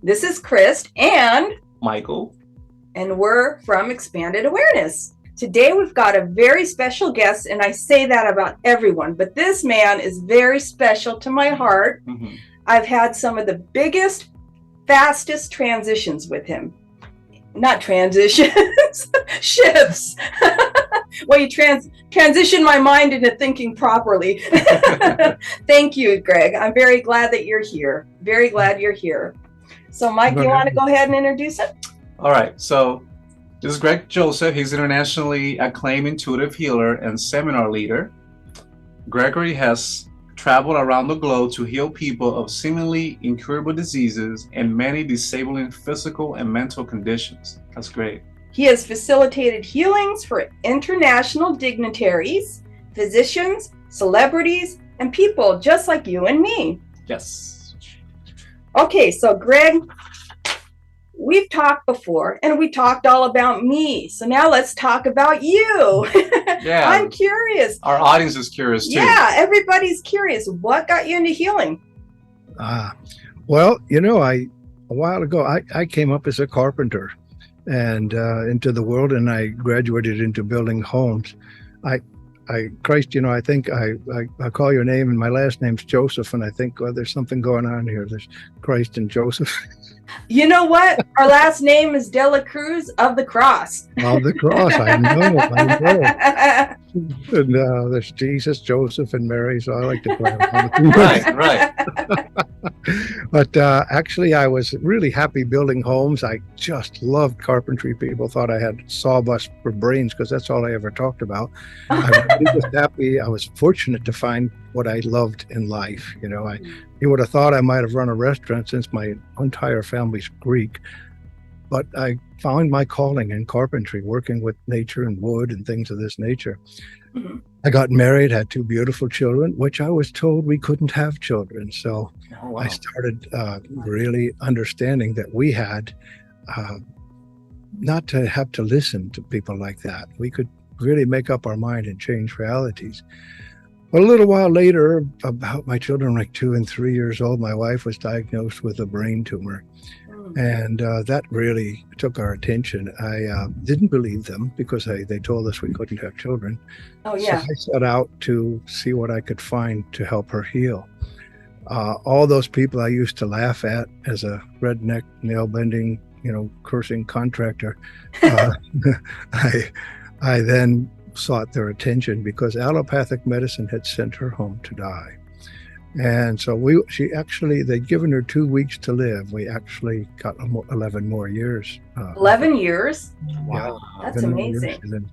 This is Chris and Michael. And we're from Expanded Awareness. Today we've got a very special guest, and I say that about everyone, but this man is very special to my heart. Mm-hmm. I've had some of the biggest, fastest transitions with him. Not transitions, shifts. Well, you transition my mind into thinking properly. Thank you, Greg. I'm very glad that you're here. Very glad you're here. So, Mike, you want to go ahead and introduce it? All right. So, this is Greg Joseph. He's internationally acclaimed intuitive healer and seminar leader. Gregory has traveled around the globe to heal people of seemingly incurable diseases and many disabling physical and mental conditions. That's great. He has facilitated healings for international dignitaries, physicians, celebrities, and people just like you and me. Yes. Okay, so Greg, we've talked before, and we talked all about me. So now let's talk about you. Yeah. I'm curious. Our audience is curious too. Yeah, everybody's curious. What got you into healing? Well, a while ago, I came up as a carpenter and into the world, and I graduated into building homes. Christ, I think I call your name, and my last name's Joseph, and I think, there's something going on here. There's Christ and Joseph. You know what? Our last name is De La Cruz of the Cross. Of the Cross, I know. And there's Jesus, Joseph, and Mary, so I like to play them. Right. But actually, I was really happy building homes. I just loved carpentry. People thought I had sawdust for brains because that's all I ever talked about. I was happy. I was fortunate to find what I loved in life. You would have thought I might have run a restaurant since my entire family's Greek, but I found my calling in carpentry, working with nature and wood and things of this nature. Mm-hmm. I got married, had 2 beautiful children, which I was told we couldn't have children. So I started really understanding that we had not to have to listen to people like that. We could really make up our mind and change realities. But a little while later, about my children, like 2 and 3 years old, my wife was diagnosed with a brain tumor. And that really took our attention. I didn't believe them because they told us we couldn't have children. Oh, yeah. So I set out to see what I could find to help her heal. All those people I used to laugh at as a redneck, nail-bending, cursing contractor, I then sought their attention because allopathic medicine had sent her home to die. And so they'd given her 2 weeks to live. We actually got 11 more years. 11 years? Wow. That's amazing.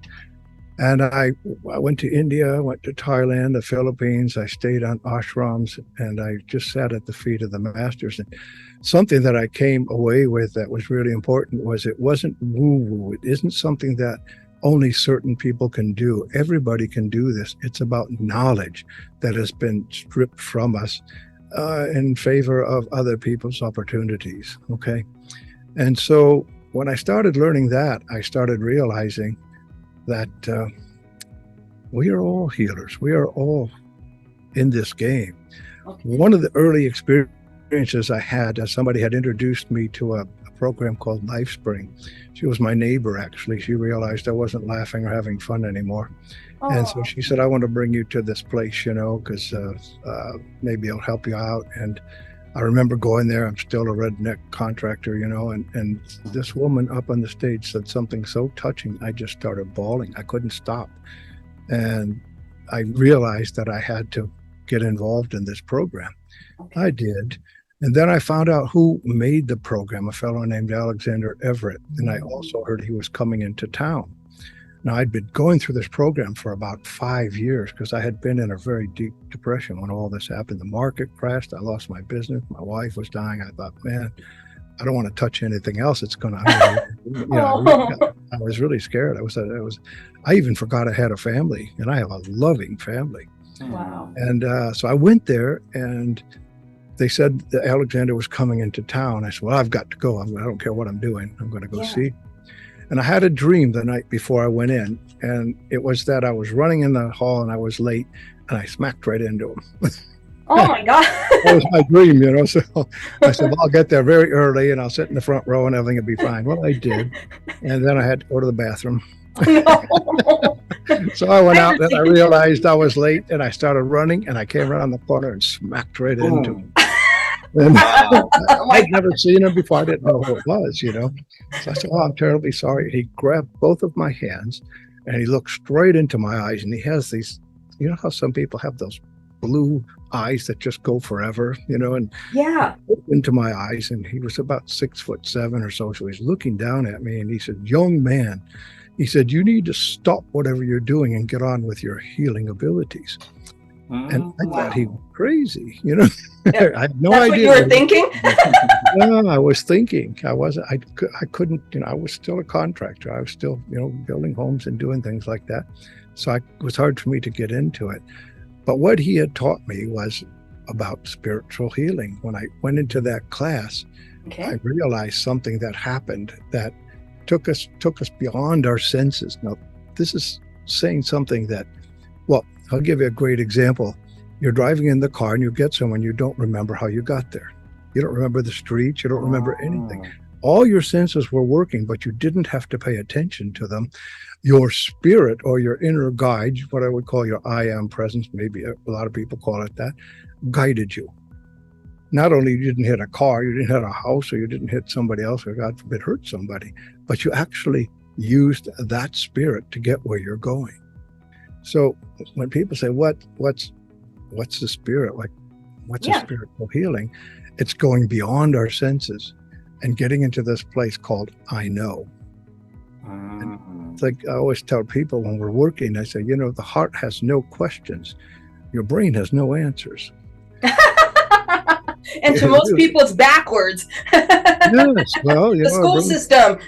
And I went to India, went to Thailand, the Philippines. I stayed on ashrams, and I just sat at the feet of the masters. And something that I came away with that was really important was it wasn't woo-woo. It isn't something that only certain people can do. Everybody can do this. It's about knowledge that has been stripped from us in favor of other people's opportunities. Okay. And so when I started learning that, I started realizing that we are all healers. We are all in this game. Okay. One of the early experiences I had, somebody had introduced me to a program called LifeSpring. She was my neighbor, actually. She realized I wasn't laughing or having fun anymore. Oh. And so she said, I want to bring you to this place, because maybe it'll help you out. And I remember going there. I'm still a redneck contractor, and this woman up on the stage said something so touching. I just started bawling. I couldn't stop. And I realized that I had to get involved in this program. Okay. I did. And then I found out who made the program, a fellow named Alexander Everett. And I also heard he was coming into town. Now, I'd been going through this program for about 5 years because I had been in a very deep depression when all this happened. The market crashed. I lost my business. My wife was dying. I thought, man, I don't want to touch anything else. It's going to, I was really scared. I even forgot I had a family, and I have a loving family. Wow. And so I went there, and they said that Alexander was coming into town. I said, well, I've got to go. I don't care what I'm doing. I'm going to go see. And I had a dream the night before I went in. And it was that I was running in the hall and I was late, and I smacked right into him. Oh my God. That was my dream, you know. So I said, well, I'll get there very early and I'll sit in the front row and everything will be fine. Well, I did. And then I had to go to the bathroom. No. So I went out and I realized I was late and I started running and I came around the corner and smacked right into him. And I'd never seen him before. I didn't know who it was, you know. So I said, oh, I'm terribly sorry. He grabbed both of my hands and he looked straight into my eyes. And he has these, you know how some people have those blue eyes that just go forever, you know, and Yeah. into my eyes. And he was about 6'7" or so. So he's looking down at me and he said, young man, he said, you need to stop whatever you're doing and get on with your healing abilities. And I thought he was crazy, you know. Yeah. I had no That's idea. what you were thinking? No, I was thinking. I couldn't, you know, I was still a contractor. I was still, you know, building homes and doing things like that. So it was hard for me to get into it. But what he had taught me was about spiritual healing. When I went into that class, I realized something that happened that took us beyond our senses. Now, this is saying something that, well, I'll give you a great example. You're driving in the car and you get somewhere and you don't remember how you got there. You don't remember the streets. You don't remember anything. All your senses were working, but you didn't have to pay attention to them. Your spirit or your inner guide, what I would call your I am presence, maybe a lot of people call it that, guided you. Not only you didn't hit a car, you didn't hit a house, or you didn't hit somebody else, or God forbid hurt somebody, but you actually used that spirit to get where you're going. So when people say, what's the spirit? Like, what's a spiritual healing? It's going beyond our senses and getting into this place called I know. And it's like I always tell people when we're working, I say, you know, the heart has no questions. Your brain has no answers. And to most people, it's backwards. Yes, well, you the know, school system.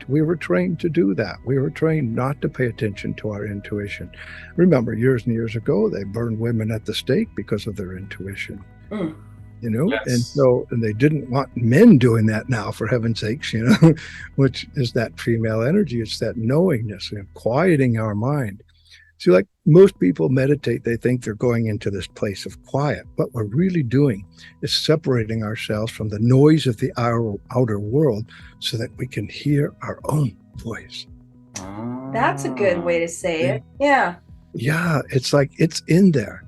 we were trained to do that. We were trained not to pay attention to our intuition. Remember, years and years ago, they burned women at the stake because of their intuition. You know, yes. And they didn't want men doing that now, for heaven's sakes, you know, which is that female energy. It's that knowingness and quieting our mind. See, like most people meditate, they think they're going into this place of quiet. What we're really doing is separating ourselves from the noise of the outer world so that we can hear our own voice. That's a good way to say it. Yeah. Yeah, it's like it's in there.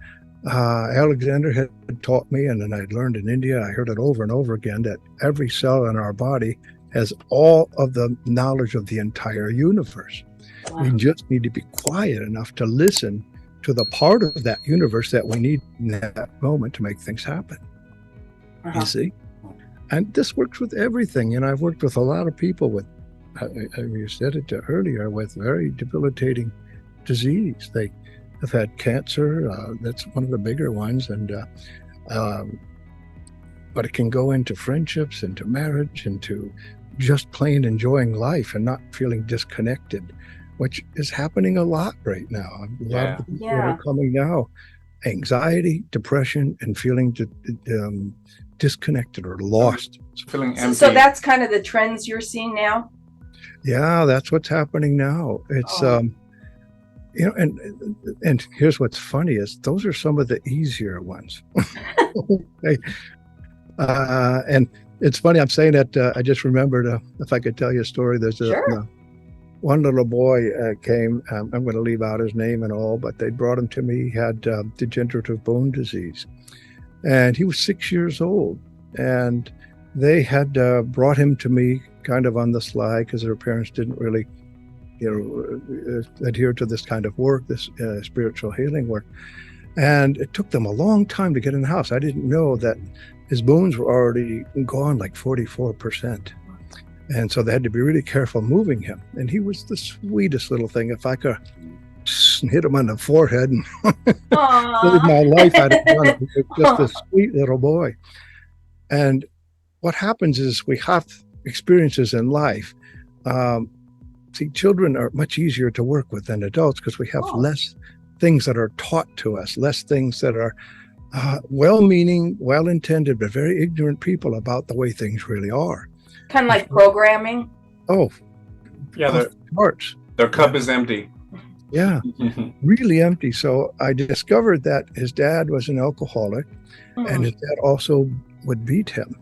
Alexander had taught me, and then I'd learned in India, I heard it over and over again, that every cell in our body has all of the knowledge of the entire universe. Wow. We just need to be quiet enough to listen to the part of that universe that we need in that moment to make things happen. You see? And this works with everything. And I've worked with a lot of people with, you said it earlier, with very debilitating disease. They have had cancer. That's one of the bigger ones. And but it can go into friendships, into marriage, into just plain enjoying life and not feeling disconnected, which is happening a lot right now. A lot of the people that are coming now, anxiety, depression, and feeling disconnected or lost. Feeling empty. So that's kind of the trends you're seeing now? Yeah, that's what's happening now. It's, you know, and here's what's funny is those are some of the easier ones. And it's funny, I'm saying that I just remembered, if I could tell you a story, there's one little boy came, I'm going to leave out his name and all, but they brought him to me. He had degenerative bone disease. And he was 6 years old. And they had brought him to me kind of on the sly because their parents didn't really, you know, adhere to this kind of work, this spiritual healing work. And it took them a long time to get in the house. I didn't know that his bones were already gone like 44%. And so they had to be really careful moving him. And he was the sweetest little thing. If I could hit him on the forehead and save my life, I'd have done it. He was just a sweet little boy. And what happens is we have experiences in life. See, children are much easier to work with than adults because we have less things that are taught to us, less things that are well-meaning, well-intended, but very ignorant people about the way things really are. Kind of like programming. Oh, yeah, their cup is empty. Yeah, really empty. So I discovered that his dad was an alcoholic, and his dad also would beat him.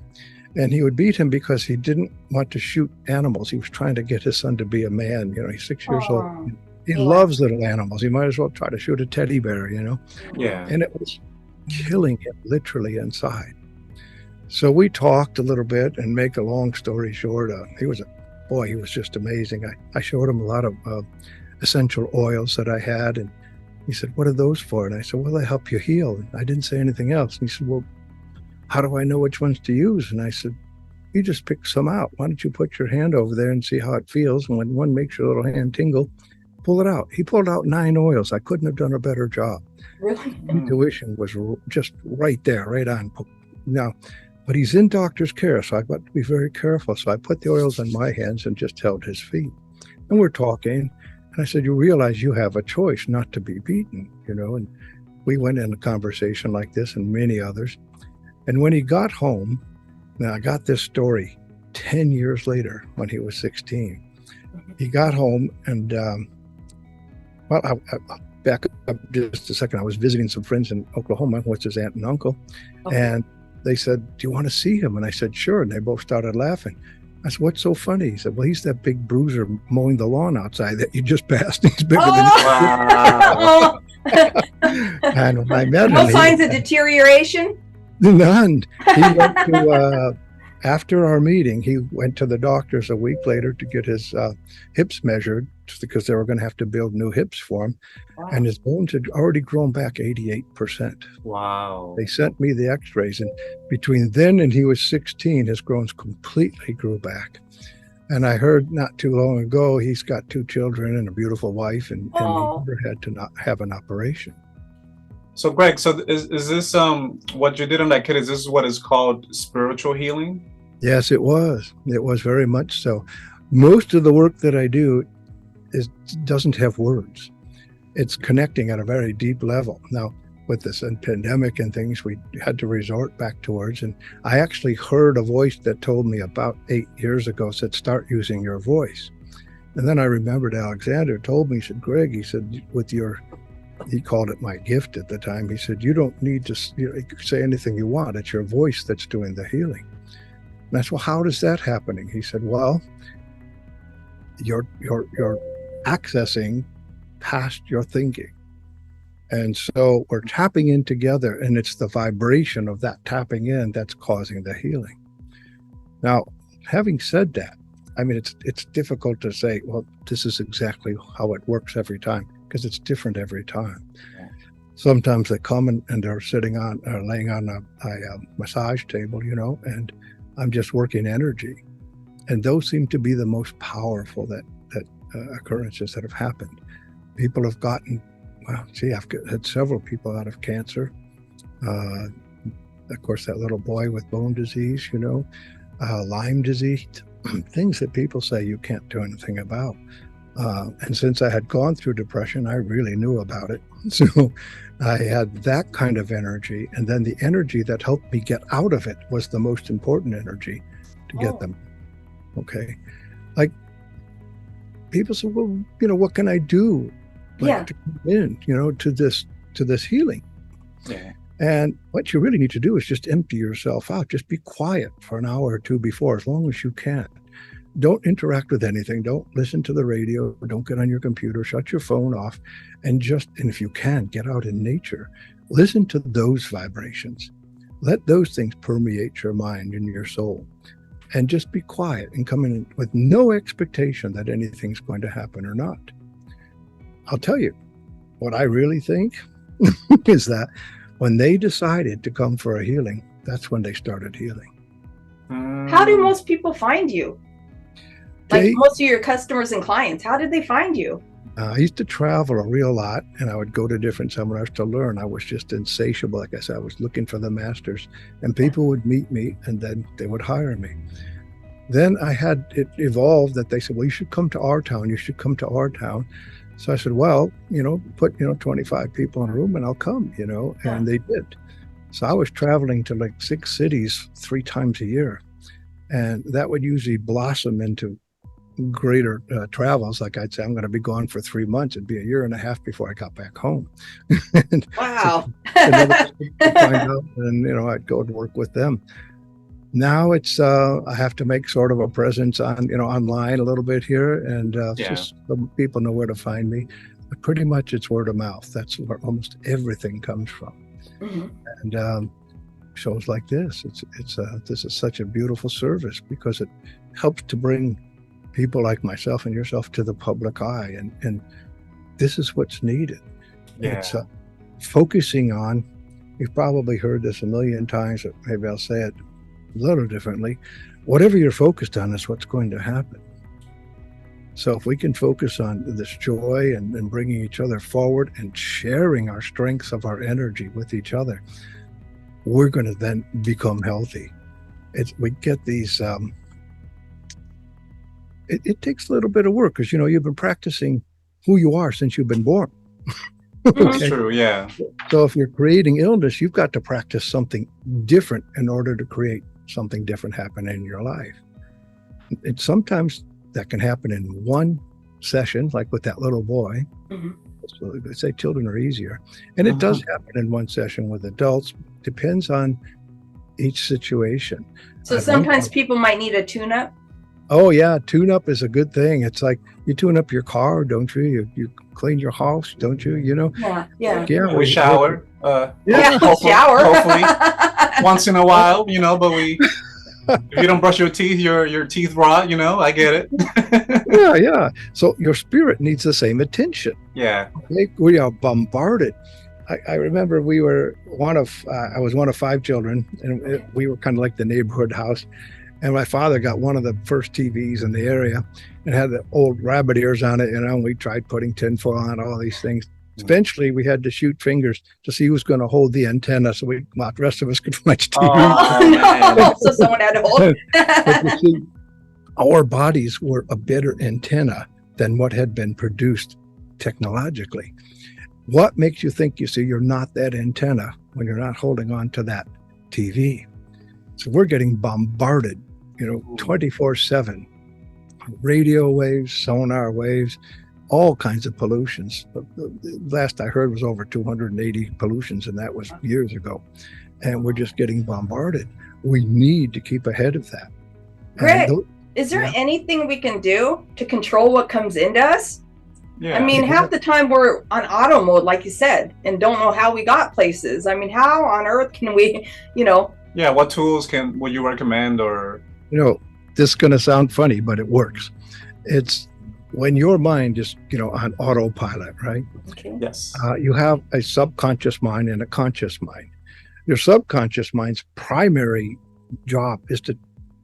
And he would beat him because he didn't want to shoot animals. He was trying to get his son to be a man. You know, he's 6 years old. He loves little animals. He might as well try to shoot a teddy bear, you know. Yeah. And it was killing him literally inside. So we talked a little bit, and make a long story short, he was just amazing. I showed him a lot of essential oils that I had, and he said, "What are those for?" And I said, "Well, they help you heal." And I didn't say anything else. And he said, "Well, how do I know which ones to use?" And I said, "You just pick some out. Why don't you put your hand over there and see how it feels? And when one makes your little hand tingle, pull it out." He pulled out 9 oils. I couldn't have done a better job. Really? Intuition was just right there, right on. Now, but he's in doctor's care, so I've got to be very careful. So I put the oils on my hands and just held his feet. And we're talking. And I said, "You realize you have a choice not to be beaten, you know?" And we went in a conversation like this and many others. And when he got home, now I got this story 10 years later when he was 16. He got home and, I'll back up just a second. I was visiting some friends in Oklahoma, which is aunt and uncle. Okay. And they said, "Do you want to see him?" And I said, "Sure." And they both started laughing. I said, "What's so funny?" He said, "Well, he's that big bruiser mowing the lawn outside that you just passed. He's bigger than you." Wow. And when I met him, no signs of deterioration? None. He went to, after our meeting, he went to the doctors a week later to get his hips measured because they were going to have to build new hips for him. Wow. And his bones had already grown back 88%. Wow. They sent me the x-rays, and between then and he was 16, his bones completely grew back. And I heard not too long ago, he's got 2 children and a beautiful wife, and he never had to not have an operation. So Greg, so is this what you did on that kid? Is this what is called spiritual healing? Yes, it was. It was very much so. Most of the work that I do doesn't have words. It's connecting at a very deep level. Now, with this pandemic and things, we had to resort back to words. And I actually heard a voice that told me about 8 years ago, said, "Start using your voice." And then I remembered Alexander told me, he said, "Greg," he said, he called it my gift at the time. He said, "You don't need to say anything you want. It's your voice that's doing the healing." And I said, "Well, how does that happening?" He said, "Well, you're accessing past your thinking. And so we're tapping in together, and it's the vibration of that tapping in that's causing the healing." Now, having said that, I mean, it's difficult to say, well, this is exactly how it works every time, because it's different every time. Yeah. Sometimes they come and they're sitting on or laying on a massage table, you know, and I'm just working energy. And those seem to be the most powerful occurrences that have happened. People have gotten, well, I've had several people out of cancer. Of course, that little boy with bone disease, you know, Lyme disease, things that people say you can't do anything about. And since I had gone through depression, I really knew about it. So I had that kind of energy. And then the energy that helped me get out of it was the most important energy to get them. Okay. Like people say, well, you know, what can I do? To come in, you know, to this healing. Yeah. And what you really need to do is just empty yourself out. Just be quiet for an hour or two before, as long as you can. Don't interact with anything. Don't listen to the radio. Don't get on your computer. Shut your phone off. And if you can, get out in nature. Listen to those vibrations. Let those things permeate your mind and your soul. And just be quiet and come in with no expectation that anything's going to happen or not. I'll tell you, what I really think is that when they decided to come for a healing, that's when they started healing. How do most people find you? Like most of your customers and clients, how did they find you? I used to travel a real lot, and I would go to different seminars to learn. I was just insatiable. Like I said, I was looking for the masters, and people would meet me, and then they would hire me. Then I had it evolved that they said, well, you should come to our town. You should come to our town. So I said, well, you know, put, 25 people in a room and I'll come, and they did. So I was traveling to like 6 cities 3 times a year. And that would usually blossom into greater travels, like I'd say, I'm going to be gone for 3 months. It'd be a year and a half before I got back home. And Wow. another thing to find out, and I'd go to work with them. Now it's I have to make sort of a presence on online a little bit here, and just so people know where to find me. But pretty much it's word of mouth. That's where almost everything comes from. Mm-hmm. And shows like this, this is such a beautiful service because it helps to bring people like myself and yourself to the public eye, and this is what's needed. It's focusing on. You've probably heard this a million times, but maybe I'll say it a little differently. Whatever you're focused on is what's going to happen. So if we can focus on this joy and bringing each other forward and sharing our strengths of our energy with each other, we're going to then become healthy. We get these, it takes a little bit of work because, you've been practicing who you are since you've been born. That's true, yeah. So if you're creating illness, you've got to practice something different in order to create something different happen in your life. And sometimes that can happen in one session, like with that little boy. Mm-hmm. So they say children are easier. And it does happen in one session with adults. Depends on each situation. So sometimes people might need a tune-up. Oh yeah, tune-up is a good thing. It's like you tune up your car, don't you? You clean your house, don't you? Yeah. We shower. Shower. Hopefully, once in a while, but if you don't brush your teeth, your teeth rot. I get it. Yeah. So your spirit needs the same attention. Yeah. We are bombarded. I remember I was one of 5 children, and we were kind of like the neighborhood house. And my father got one of the first TVs in the area and had the old rabbit ears on it, and we tried putting tinfoil on all these things. Eventually, we had to shoot fingers to see who was going to hold the antenna so the rest of us could watch TV. Oh, no. So someone had to hold. But you see, our bodies were a better antenna than what had been produced technologically. What makes you think you're not that antenna when you're not holding on to that TV? So we're getting bombarded, 24/7. Radio waves, sonar waves, all kinds of pollutions. The last I heard was over 280 pollutions, and that was years ago. And we're just getting bombarded. We need to keep ahead of that. Greg, is there anything we can do to control what comes into us? Yeah. I mean, half the time we're on auto mode, like you said, and don't know how we got places. I mean, how on earth can we, Yeah, what tools would you recommend, or? This is going to sound funny, but it works. It's when your mind is, on autopilot, right? Okay. Yes. You have a subconscious mind and a conscious mind. Your subconscious mind's primary job is to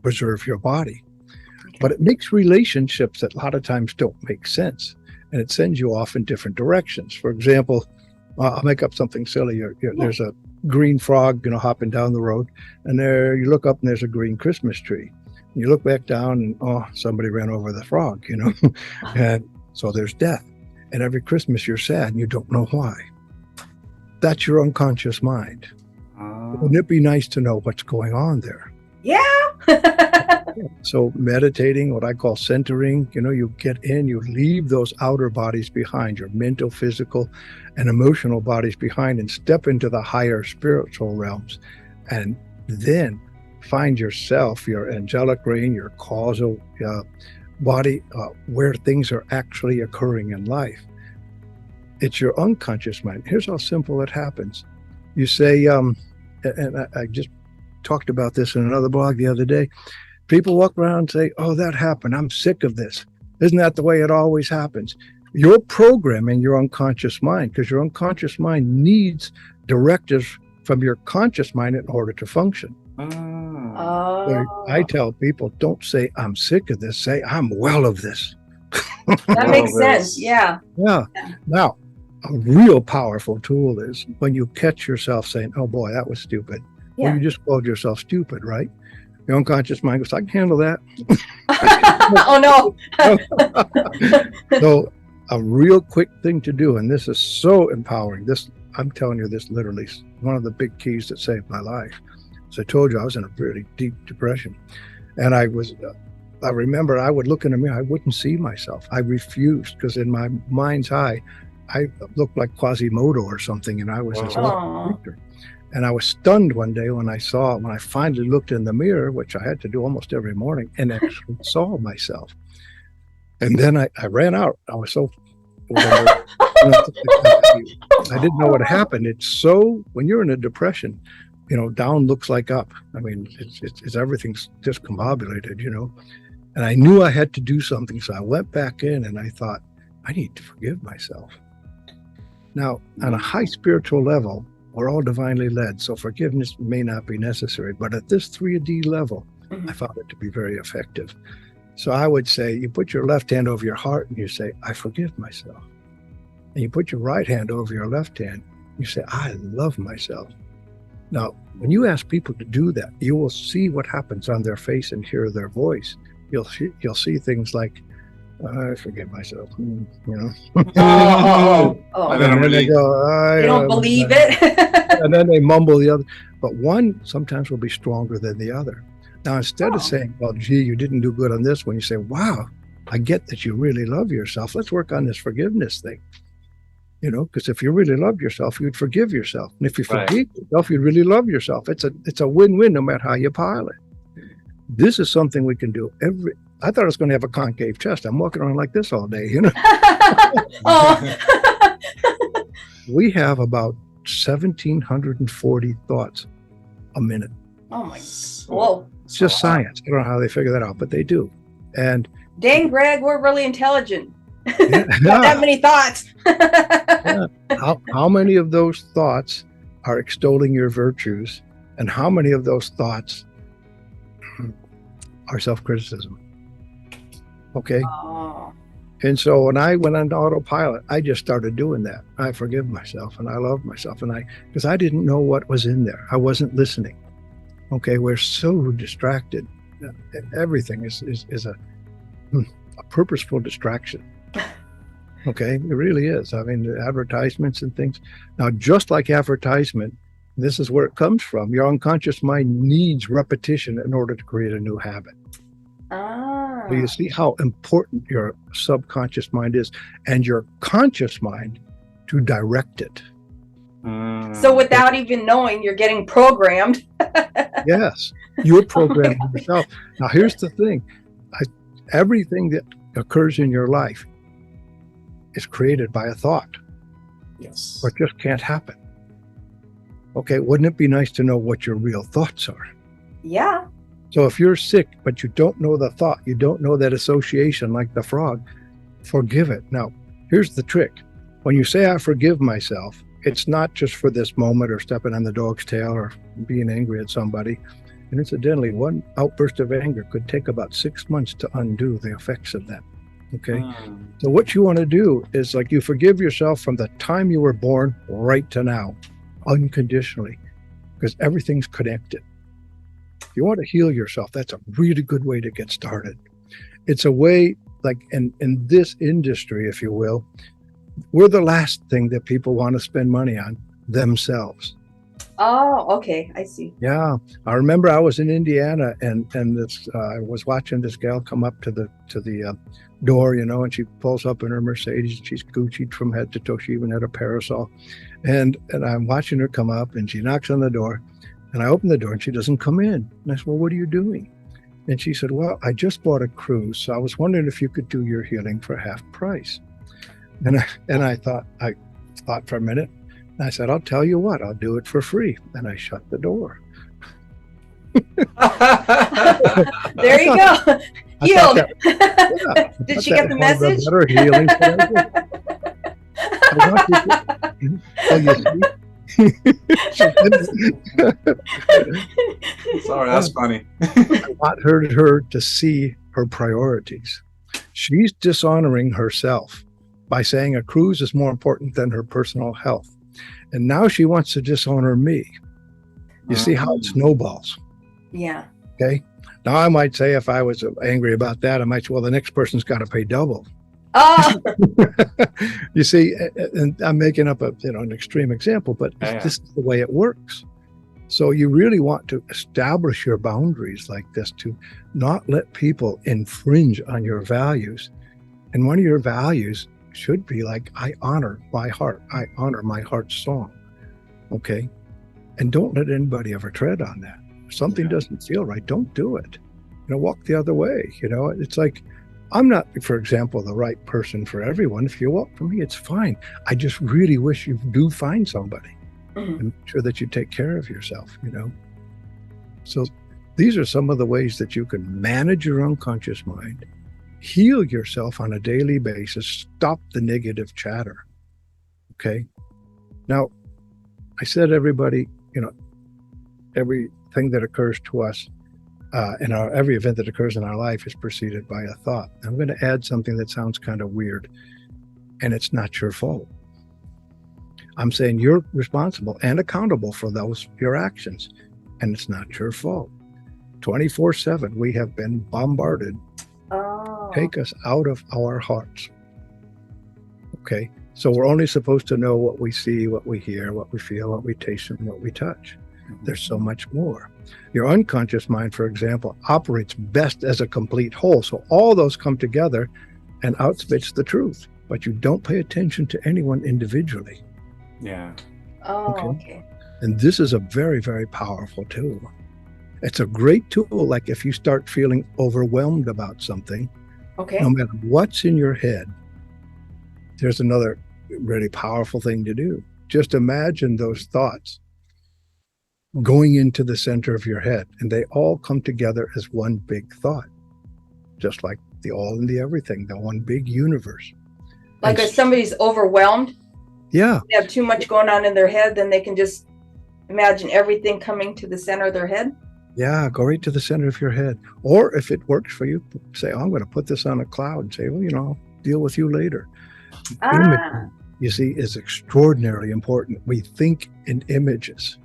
preserve your body, but it makes relationships that a lot of times don't make sense, and it sends you off in different directions. For example, I'll make up something silly. There's a green frog, hopping down the road, and there you look up and there's a green Christmas tree. You look back down and somebody ran over the frog, and so there's death. And every Christmas you're sad and you don't know why. That's your unconscious mind. Wouldn't it be nice to know what's going on there? Yeah. So meditating, what I call centering, you get in, you leave those outer bodies behind, your mental, physical, and emotional bodies behind, and step into the higher spiritual realms. And then find yourself, your angelic brain, your causal body, where things are actually occurring in life. It's your unconscious mind. Here's how simple it happens. You say, and I just talked about this in another blog the other day. People walk around and say, oh, that happened. I'm sick of this. Isn't that the way it always happens? You're programming your unconscious mind, because your unconscious mind needs directives from your conscious mind in order to function. So I tell people, don't say, I'm sick of this. Say, I'm well of this. That makes sense. Yeah. Yeah. Now, a real powerful tool is when you catch yourself saying, oh boy, that was stupid. Yeah. Well, you just called yourself stupid, right? Your unconscious mind goes, I can handle that. Oh, no. So a real quick thing to do, and this is so empowering. I'm telling you, this literally is one of the big keys that saved my life. As I told you, I was in a really deep depression, and I was I remember I would look in the mirror, I wouldn't see myself. I refused because in my mind's eye, I looked like Quasimodo or something, and I was this awful Aw. creature. And I was stunned one day when I finally looked in the mirror, which I had to do almost every morning, and actually saw myself. And then I ran out. I was so, I didn't know what happened. It's so, when you're in a depression, down looks like up. I mean, it's everything's discombobulated, And I knew I had to do something. So I went back in and I thought, I need to forgive myself. Now, on a high spiritual level, we're all divinely led, so forgiveness may not be necessary. But at this 3D level, I found it to be very effective. So I would say you put your left hand over your heart and you say, I forgive myself. And you put your right hand over your left hand, you say, I love myself. Now, when you ask people to do that, you will see what happens on their face and hear their voice. You'll see things like, I forgive myself, Oh. And then they go, You don't believe it? and then they mumble the other. But one sometimes will be stronger than the other. Now, instead of saying, well, gee, you didn't do good on this one, you say, wow, I get that you really love yourself. Let's work on this forgiveness thing. Because if you really loved yourself, you'd forgive yourself. And if you forgive yourself, you'd really love yourself. It's a win-win no matter how you pile it. This is something we can do I thought I was going to have a concave chest. I'm walking around like this all day, Oh. We have about 1,740 thoughts a minute. Oh my, whoa. It's just science. I don't know how they figure that out, but they do. And Dang, Greg, we're really intelligent. yeah, Not that many thoughts. how many of those thoughts are extolling your virtues, and how many of those thoughts are self-criticism? Okay. Oh. And so when I went on autopilot, I just started doing that. I forgive myself and I love myself. Because I didn't know what was in there. I wasn't listening. Okay. We're so distracted. Everything is a purposeful distraction. Okay. It really is. I mean, the advertisements and things. Now, just like advertisement, this is where it comes from. Your unconscious mind needs repetition in order to create a new habit. Ah. So you see how important your subconscious mind is, and your conscious mind to direct it. So without even knowing, you're getting programmed. Yes, you're programming yourself. Now, here's the thing. Everything that occurs in your life is created by a thought. Yes. Or it just can't happen. Okay, wouldn't it be nice to know what your real thoughts are? Yeah. So if you're sick, but you don't know the thought, you don't know that association like the frog, forgive it. Now, here's the trick. When you say, I forgive myself, it's not just for this moment or stepping on the dog's tail or being angry at somebody. And incidentally, one outburst of anger could take about 6 months to undo the effects of that. Okay. So what you want to do is like you forgive yourself from the time you were born right to now, unconditionally, because everything's connected. If you want to heal yourself, that's a really good way to get started. It's a way, like in this industry, if you will, we're the last thing that people want to spend money on, themselves. Oh, okay. I see. Yeah. I remember I was in Indiana and this I was watching this gal come up to the door, and she pulls up in her Mercedes. She's Gucci'd from head to toe. She even had a parasol. And I'm watching her come up and she knocks on the door. And I open the door and she doesn't come in. And I said, well, what are you doing? And she said, well, I just bought a cruise. So I was wondering if you could do your healing for half price. And I thought for a minute. And I said, I'll tell you what, I'll do it for free. And I shut the door. There you go. Healed. Did she get the message? Better healing. You see? Sorry, that's funny. I want her to see her priorities. She's dishonoring herself by saying a cruise is more important than her personal health. And now she wants to dishonor me. You see how it snowballs. Yeah. Okay. Now I might say, if I was angry about that, I might say, well, the next person's got to pay double. Oh. You see, and I'm making up an extreme example, but this is the way it works. So you really want to establish your boundaries like this, to not let people infringe on your values. And one of your values should be like, I honor my heart. I honor my heart's song. Okay. And don't let anybody ever tread on that. If something doesn't feel right, don't do it. Walk the other way. It's like, I'm not, for example, the right person for everyone. If you walk for me, it's fine. I just really wish you do find somebody. And make sure that you take care of yourself, So these are some of the ways that you can manage your unconscious mind, heal yourself on a daily basis, stop the negative chatter. Okay. Now, I said everybody, everything that occurs to us, every event that occurs in our life is preceded by a thought. I'm going to add something that sounds kind of weird, and it's not your fault. I'm saying you're responsible and accountable for your actions, and it's not your fault. 24/7, we have been bombarded. Take us out of our hearts. Okay, so we're only supposed to know what we see, what we hear, what we feel, what we taste, and what we touch. There's so much more. Your unconscious mind, for example, operates best as a complete whole. So all those come together and outspits the truth, but you don't pay attention to anyone individually. Yeah. Okay. And this is a very, very powerful tool. It's a great tool. Like if you start feeling overwhelmed about something, no matter what's in your head, there's another really powerful thing to do. Just imagine those thoughts going into the center of your head, and they all come together as one big thought, just like the all and the everything, the one big universe. Like if somebody's overwhelmed, they have too much going on in their head, then they can just imagine everything coming to the center of their head. Yeah, go right to the center of your head. Or if it works for you, say, I'm going to put this on a cloud and say, well, I'll deal with you later. Image, you see, is extraordinarily important. We think in images.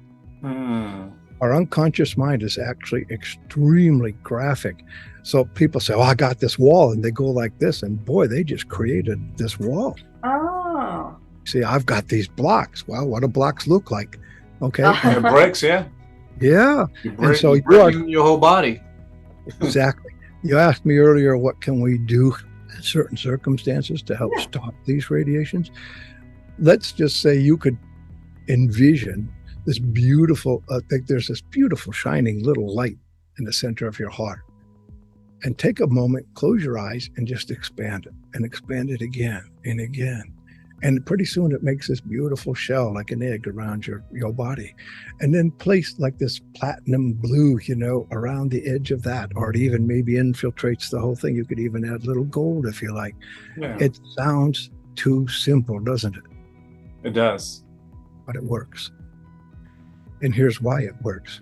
Our unconscious mind is actually extremely graphic. So people say, I got this wall, and they go like this, and boy, they just created this wall. See, I've got these blocks. Well, what do blocks look like? Okay. And bricks, yeah. Yeah. And so you are your whole body. Exactly. You asked me earlier, what can we do in certain circumstances to help stop these radiations? Let's just say you could envision this beautiful, there's this beautiful shining little light in the center of your heart. And take a moment, close your eyes, and just expand it, and expand it again and again. And pretty soon it makes this beautiful shell like an egg around your body. And then place like this platinum blue, around the edge of that, or it even maybe infiltrates the whole thing. You could even add little gold if you like. Yeah. It sounds too simple, doesn't it? It does. But it works. And here's why it works.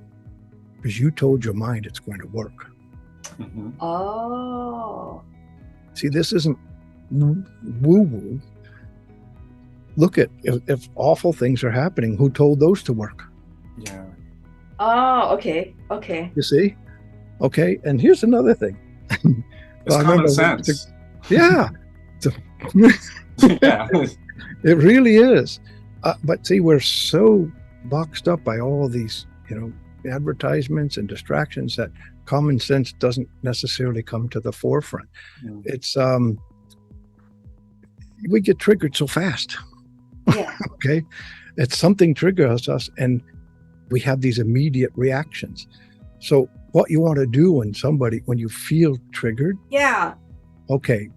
Because you told your mind it's going to work. See, this isn't woo-woo. Look at if awful things are happening, who told those to work? Yeah. Okay. You see? Okay, and here's another thing. It's common sense. Yeah. Yeah. It really is. But see, we're so boxed up by all these, advertisements and distractions that common sense doesn't necessarily come to the forefront. It's we get triggered so fast. Yeah. Okay. It's something triggers us and we have these immediate reactions. So what you want to do when you feel triggered. Yeah. Okay.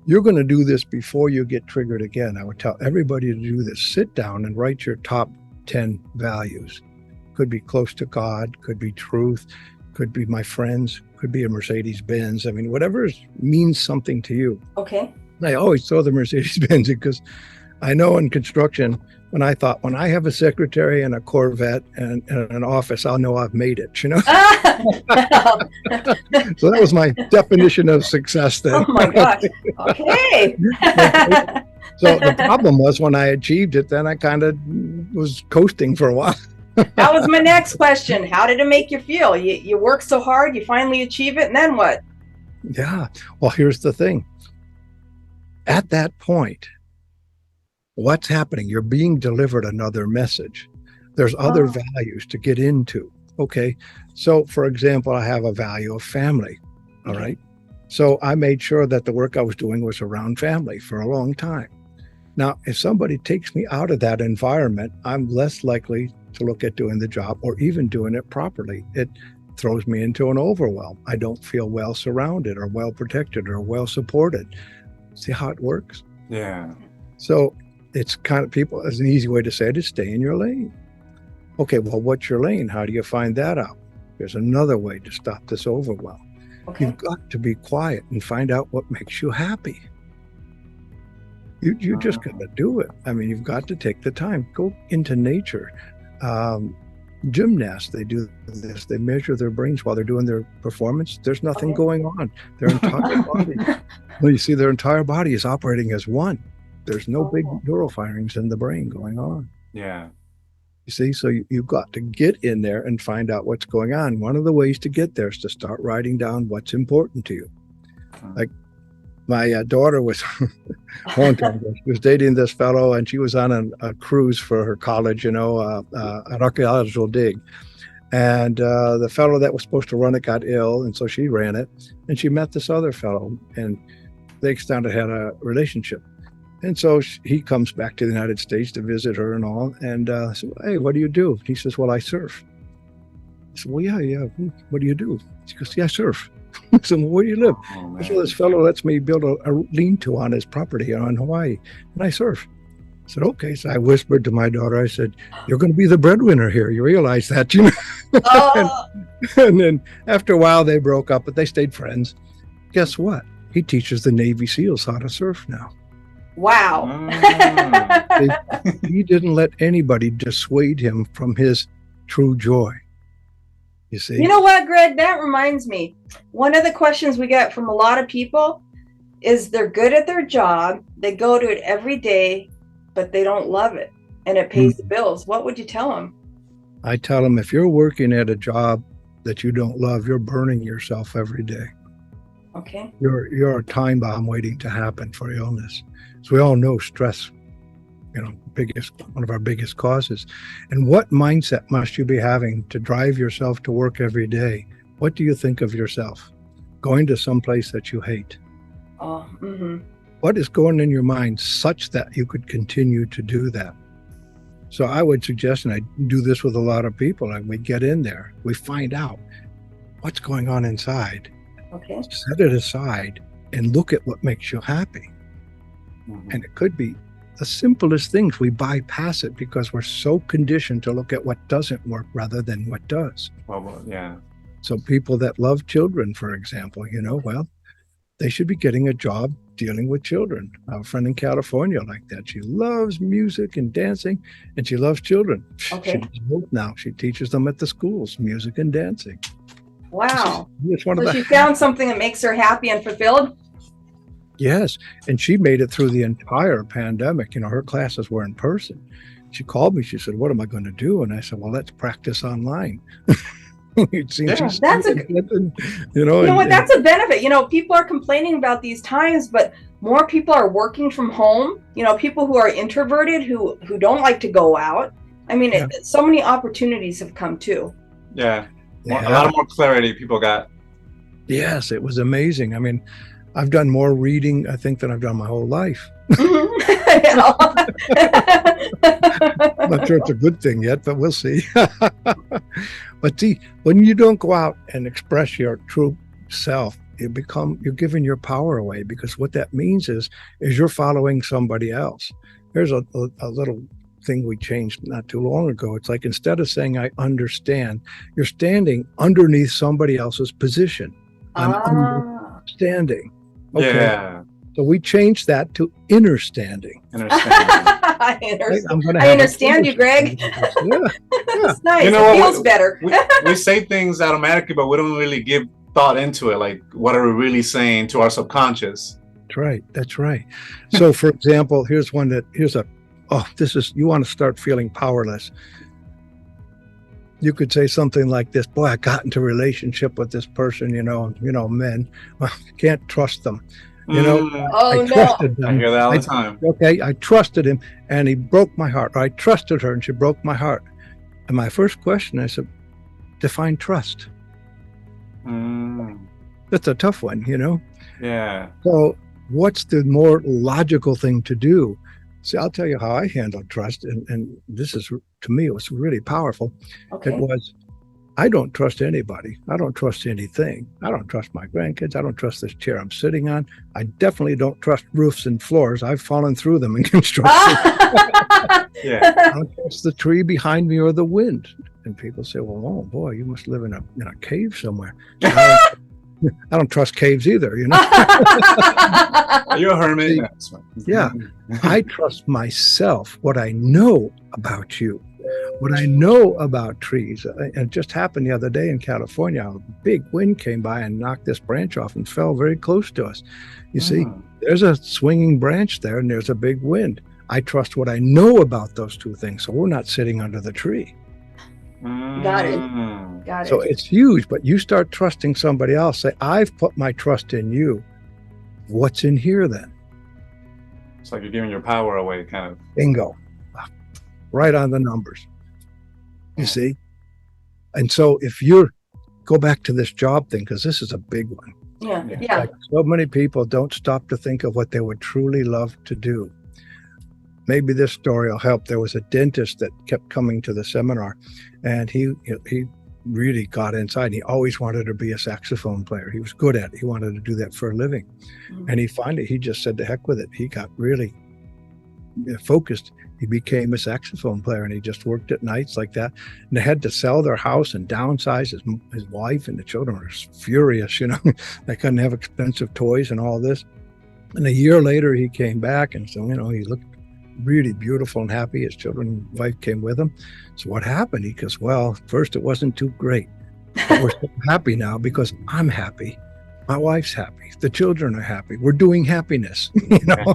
You're going to do this before you get triggered again. I would tell everybody to do this. Sit down and write your top 10 values. Could be close to God, could be truth, could be my friends, could be a Mercedes-Benz. I mean, whatever means something to you. Okay. I always throw the Mercedes-Benz because I know in construction, when I have a secretary and a Corvette and an office, I'll know I've made it, So that was my definition of success then. Oh my gosh. Okay. So the problem was when I achieved it, then I kind of was coasting for a while. That was my next question. How did it make you feel? You work so hard, you finally achieve it, and then what? Yeah. Well, here's the thing. At that point, what's happening? You're being delivered another message. There's other Oh. values to get into. Okay. So, for example, I have a value of family. All Okay. right. So I made sure that the work I was doing was around family for a long time. Now, if somebody takes me out of that environment, I'm less likely to look at doing the job or even doing it properly. It throws me into an overwhelm. I don't feel well surrounded or well protected or well supported. See how it works? Yeah. So it's kind of people, as an easy way to say it is stay in your lane. Okay, well, what's your lane? How do you find that out? There's another way to stop this overwhelm. Okay. You've got to be quiet and find out what makes you happy. You just got to do it. I mean, you've got to take the time. Go into nature. Gymnasts, they do this. They measure their brains while they're doing their performance. There's nothing Okay. going on. Their entire body, well, you see, their entire body is operating as one. There's no big neural firings in the brain going on. Yeah. You see, so you've got to get in there and find out what's going on. One of the ways to get there is to start writing down what's important to you. Like my daughter was a long time ago. She was dating this fellow, and she was on a cruise for her college, an archaeological dig. And the fellow that was supposed to run it got ill, and so she ran it. And she met this other fellow, and they started had a relationship. And so he comes back to the United States to visit her and all. And so, hey, what do you do? He says, well, I surf. I said, well, yeah. What do you do? She goes, yeah, I surf. I said, well, where do you live? So this fellow lets me build a lean-to on his property in Hawaii, and I surf. I said, okay. So I whispered to my daughter, I said, you're going to be the breadwinner here. You realize that, you know? Oh. And then after a while, they broke up, but they stayed friends. Guess what? He teaches the Navy SEALs how to surf now. Wow. He didn't let anybody dissuade him from his true joy. You see? You know what, Greg? That reminds me. One of the questions we get from a lot of people is they're good at their job. They go to it every day, but they don't love it, and it pays the bills. What would you tell them? I tell them, if you're working at a job that you don't love, you're burning yourself every day. Okay. You're a time bomb waiting to happen for illness. So we all know stress, one of our biggest causes. And what mindset must you be having to drive yourself to work every day? What do you think of yourself? Going to some place that you hate. Oh, What is going in your mind such that you could continue to do that? So I would suggest, and I do this with a lot of people, and we get in there, we find out what's going on inside. Okay. Set it aside and look at what makes you happy. And it could be the simplest things. We bypass it because we're so conditioned to look at what doesn't work rather than what does. Well, yeah. So people that love children, for example, they should be getting a job dealing with children. I have a friend in California like that. She loves music and dancing, and she loves children. Okay. She does both now. She teaches them at the schools, music and dancing. Wow. It's one of So the she found something that makes her happy and fulfilled? Yes. And she made it through the entire pandemic. Her classes were in person. She called me. She said, what am I going to do? And I said, well, let's practice online. It seems That's a that's a benefit. People are complaining about these times, but more people are working from home. People who are introverted, who don't like to go out. I mean, so many opportunities have come too. Yeah. A lot of more clarity people got. Yes, it was amazing. I mean, I've done more reading, I think, than I've done my whole life. I'm not sure it's a good thing yet, but we'll see. But see, when you don't go out and express your true self, you're giving your power away, because what that means is you're following somebody else. There's a little thing we changed not too long ago. It's like, instead of saying I understand, you're standing underneath somebody else's position. I'm understanding. Okay. Yeah. So we changed that to understanding. I understand you, Greg. That's nice. It feels better. we say things automatically, but we don't really give thought into it. Like, what are we really saying to our subconscious? That's right. So, for example, you want to start feeling powerless. You could say something like this: boy, I got into a relationship with this person, men, well, can't trust them. I trusted them. I hear that all the time. Okay, I trusted him and he broke my heart. Or I trusted her and she broke my heart. And my first question, I said, define trust. That's a tough one, you know? Yeah. So what's the more logical thing to do? See, I'll tell you how I handled trust. And this is, to me, it was really powerful. Okay. It was, I don't trust anybody. I don't trust anything. I don't trust my grandkids. I don't trust this chair I'm sitting on. I definitely don't trust roofs and floors. I've fallen through them in construction. Yeah. I don't trust the tree behind me or the wind. And people say, well, oh boy, you must live in a cave somewhere. I don't trust caves either, you know. Are you a hermit? Yeah. I trust myself, what I know about you, what I know about trees. It just happened the other day in California. A big wind came by and knocked this branch off and fell very close to us. You see, there's a swinging branch there and there's a big wind. I trust what I know about those two things. So we're not sitting under the tree. Got it. Got it. So it's huge, but you start trusting somebody else. Say, I've put my trust in you. What's in here then? It's like you're giving your power away, kind of. Bingo. Right on the numbers. You see? And so if you're, go back to this job thing, because this is a big one. Yeah. Like so many people don't stop to think of what they would truly love to do. Maybe this story will help. There was a dentist that kept coming to the seminar, and he really got inside. He always wanted to be a saxophone player. He was good at it. He wanted to do that for a living. And he just said, to heck with it. He got really focused. He became a saxophone player, and he just worked at nights like that. And they had to sell their house and downsize. His wife and the children were furious, you know. They couldn't have expensive toys and all this. And a year later, he came back, and so, you know, he looked really beautiful and happy. His children and wife came with him. So what happened? He goes, well, first it wasn't too great. But we're so happy now because I'm happy. My wife's happy. The children are happy. We're doing happiness, you know.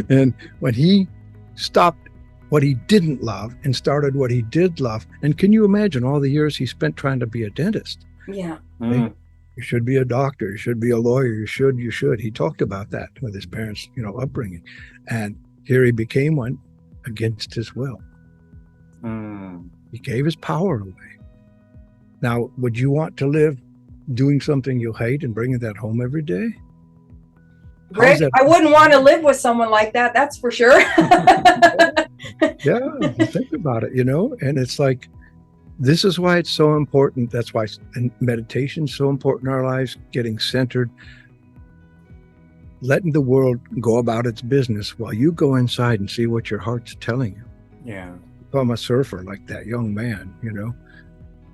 And when he stopped what he didn't love and started what he did love, and can you imagine all the years he spent trying to be a dentist? Yeah. You should be a doctor. You should be a lawyer. You should. He talked about that with his parents, you know, upbringing. And here he became one against his will. He gave his power away. Now, would you want to live doing something you hate and bringing that home every day? Greg, I wouldn't want to live with someone like that. That's for sure. Yeah, think about it, you know, and it's like, this is why it's so important. That's why meditation is so important in our lives, getting centered, letting the world go about its business while you go inside and see what your heart's telling you. Yeah. I'm a surfer like that young man, you know.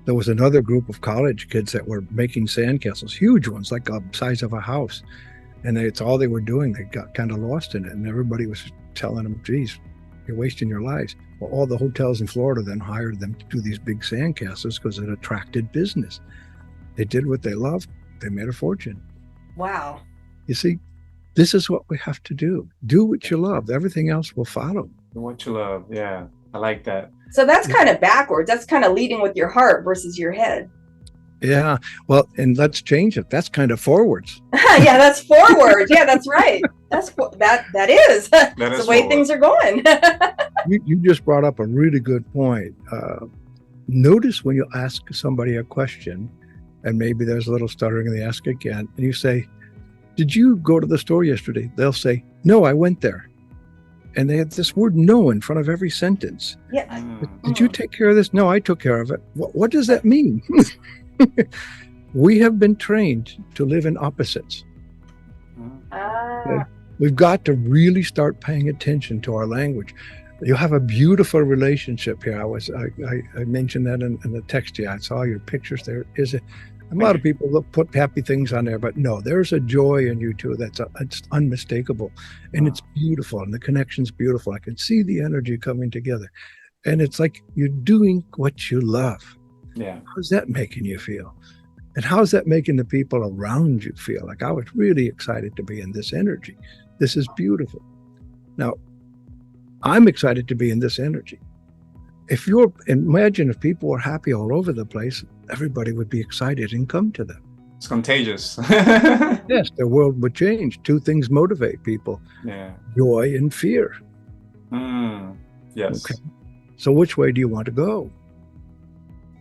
There was another group of college kids that were making sandcastles, huge ones, like the size of a house. And it's all they were doing. They got kind of lost in it. And everybody was telling them, geez, you're wasting your lives. Well, all the hotels in Florida then hired them to do these big sandcastles because it attracted business. They did what they loved. They made a fortune. Wow. You see, this is what we have to do. Do what you love. Everything else will follow. Do what you love. Yeah. I like that. So that's kind of backwards. That's kind of leading with your heart versus your head. Yeah. Well, and let's change it. That's kind of forwards. Yeah, that's forward. Yeah, that's right. That is the way things are going. You just brought up a really good point. Notice when you ask somebody a question, and maybe there's a little stuttering, and they ask again, and you say, did you go to the store yesterday? They'll say, no, I went there. And they have this word no in front of every sentence. Yeah. Did you take care of this? No, I took care of it. What does that mean? We have been trained to live in opposites. Okay? We've got to really start paying attention to our language. You have a beautiful relationship here. I mentioned that in the text here. I saw your pictures there. A lot of people put happy things on there, but no, there's a joy in you too. It's unmistakable, and it's beautiful, and the connection's beautiful. I can see the energy coming together, and it's like you're doing what you love. Yeah. How's that making you feel? And how's that making the people around you feel? Like, I was really excited to be in this energy. This is beautiful. Now, I'm excited to be in this energy. Imagine if people were happy all over the place, everybody would be excited and come to them. It's contagious. Yes, the world would change. Two things motivate people. Yeah. Joy and fear. Yes. Okay. So which way do you want to go?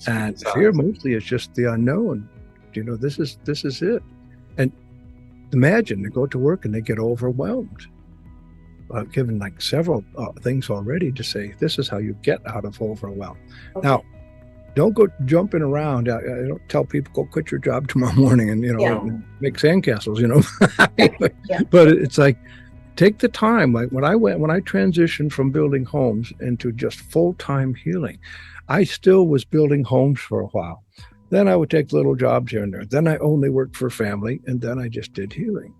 And fear mostly is just the unknown. This is it. And imagine they go to work and they get overwhelmed. I've given like several things already to say, this is how you get out of overwhelm. Okay. Now, don't go jumping around. I don't tell people, go quit your job tomorrow morning and, and make sandcastles, But it's like, take the time. Like when I transitioned from building homes into just full-time healing, I still was building homes for a while. Then I would take little jobs here and there. Then I only worked for family, and then I just did healing.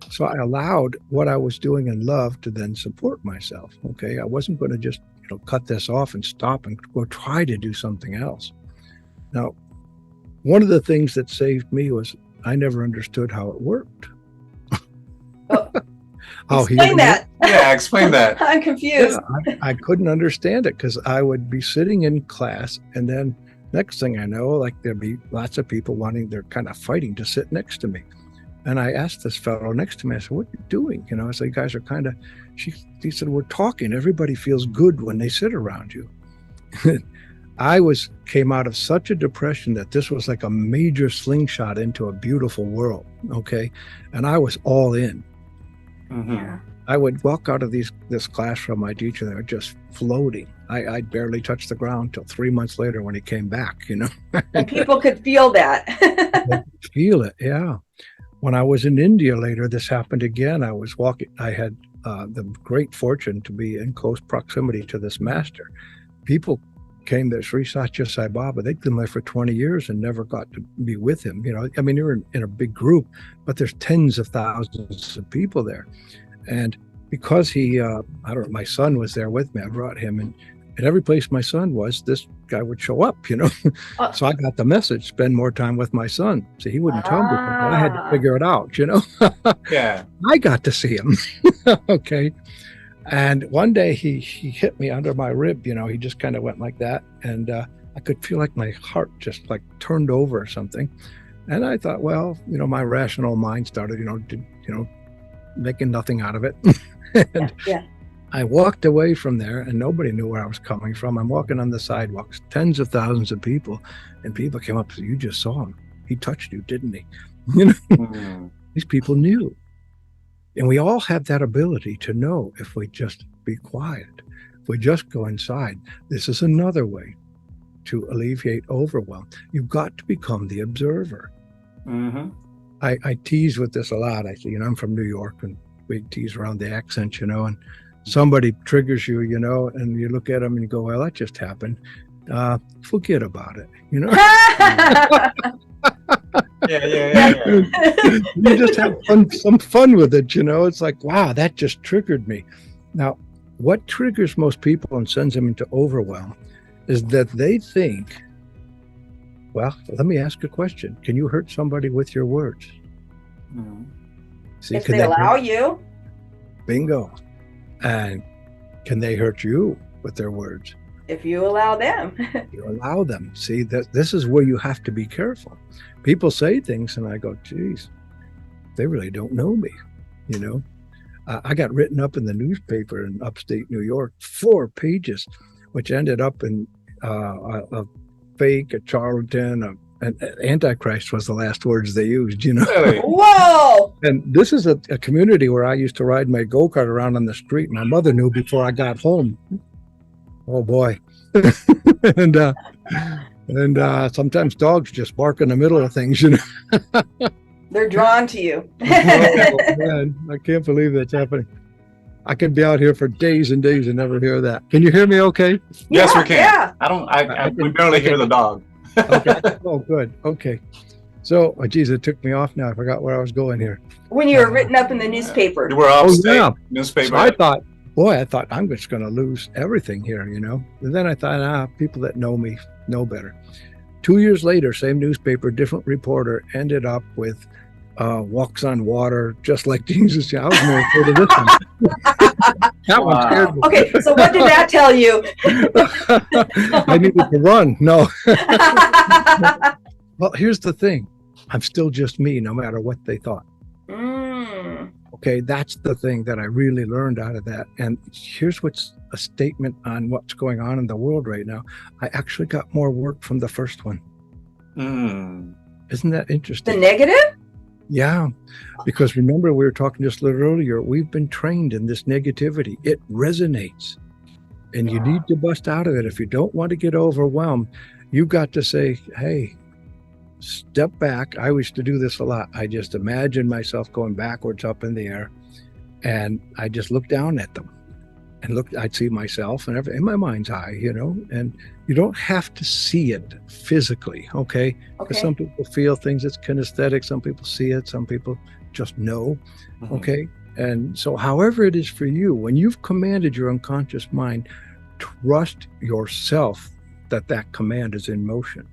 So I allowed what I was doing in love to then support myself. Okay, I wasn't going to just cut this off and stop and go try to do something else. Now, one of the things that saved me was I never understood how it worked. Explain that. Yeah, explain that. I'm confused. Yeah, I couldn't understand it because I would be sitting in class, and then next thing I know, like there'd be lots of people they're kind of fighting to sit next to me. And I asked this fellow next to me, I said, what are you doing? I said, you guys are kind of, he said, we're talking. Everybody feels good when they sit around you. I came out of such a depression that this was like a major slingshot into a beautiful world. Okay. And I was all in. Mm-hmm. I would walk out of this class from my teacher, they were just floating. I barely touched the ground till 3 months later when he came back, And people could feel that. They could feel it, yeah. When I was in India later, this happened again. I was walking, I had the great fortune to be in close proximity to this master. People came there, Sri Satya Sai Baba, they'd been there for 20 years and never got to be with him. I mean, you're in a big group, but there's tens of thousands of people there. And because my son was there with me, I brought him, and at every place my son was, this guy would show up, So I got the message, spend more time with my son. See, he wouldn't tell me, but I had to figure it out, Yeah. I got to see him. Okay. And one day he hit me under my rib, he just kind of went like that. And I could feel like my heart just like turned over or something. And I thought, well, my rational mind started, making nothing out of it. And I walked away from there and nobody knew where I was coming from. I'm walking on the sidewalks, tens of thousands of people, and people came up and said, you just saw him. He touched you, didn't he? These people knew. And we all have that ability to know if we just be quiet, if we just go inside. This is another way to alleviate overwhelm. You've got to become the observer. Mm-hmm. I tease with this a lot. I say, I'm from New York, and we tease around the accent, and somebody triggers you, and you look at them and you go, well, that just happened. Forget about it, Yeah. You just have some fun with it, It's like, wow, that just triggered me. Now, what triggers most people and sends them into overwhelm is that they think, well, let me ask a question. Can you hurt somebody with your words? Mm-hmm. See, if they allow you. Bingo. And can they hurt you with their words? If you allow them. You allow them. See, this is where you have to be careful. People say things and I go, geez, they really don't know me. I got written up in the newspaper in upstate New York, 4 pages, which ended up in a fake, a charlatan, an antichrist was the last words they used, Really? Whoa! And this is a community where I used to ride my go-kart around on the street. My mother knew before I got home. Oh boy. and sometimes dogs just bark in the middle of things, They're drawn to you. Oh, man, I can't believe that's happening. I could be out here for days and days and never hear that. Can you hear me okay? Yes, we can. Yeah. I we barely hear the dog. Okay. Oh, good. Okay. So, geez, it took me off now. I forgot where I was going here. When you were written up in the newspaper. You were upstate newspaper. So I thought I'm just going to lose everything here, And then I thought, people that know me know better. 2 years later, same newspaper, different reporter, ended up with walks on water, just like Jesus. I was more afraid of this one. That one scared me. Okay, so what did that tell you? I needed to run. No. Well, here's the thing. I'm still just me, no matter what they thought. Okay, that's the thing that I really learned out of that. And here's what's a statement on what's going on in the world right now. I actually got more work from the first one. Isn't that interesting? The negative? Yeah, because remember, we were talking just a little earlier, we've been trained in this negativity. It resonates, and you need to bust out of it. If you don't want to get overwhelmed, you've got to say, hey, step back. I used to do this a lot. I just imagine myself going backwards up in the air, and I just look down at them and I'd see myself and everything in my mind's eye, and you don't have to see it physically. Okay. Because some people feel things, it's kinesthetic. Some people see it. Some people just know. Okay. And so however it is for you, when you've commanded your unconscious mind, trust yourself that command is in motion.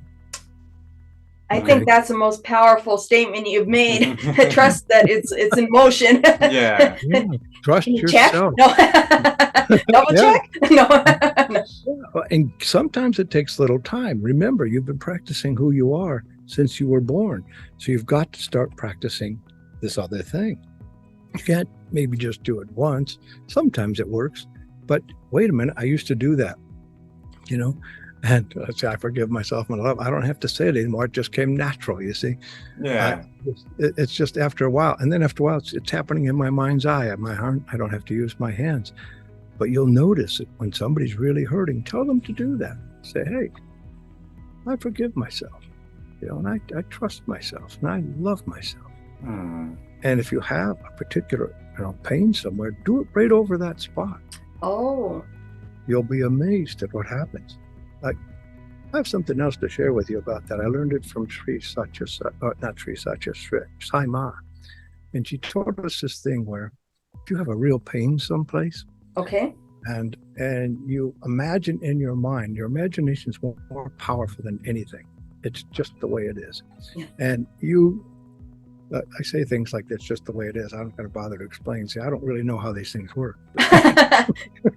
I think that's the most powerful statement you've made. Trust that it's in motion. Yeah. Trust Can you yourself. Check? No. Double check? No. And sometimes it takes a little time. Remember, you've been practicing who you are since you were born. So you've got to start practicing this other thing. You can't maybe just do it once. Sometimes it works. But wait a minute, I used to do that, And I forgive myself and love. I don't have to say it anymore. It just came natural, you see. Yeah. It's just after a while. And then after a while, it's happening in my mind's eye, at my heart. I don't have to use my hands. But you'll notice it when somebody's really hurting. Tell them to do that. Say, hey, I forgive myself. And I trust myself. And I love myself. And if you have a particular pain somewhere, do it right over that spot. Oh. You'll be amazed at what happens. I have something else to share with you about that. I learned it from Sai Ma. And she taught us this thing where if you have a real pain someplace, okay, and you imagine in your mind, your imagination is more powerful than anything. It's just the way it is. Yeah. And I say things like that's just the way it is. I'm not going to bother to explain. See, I don't really know how these things work.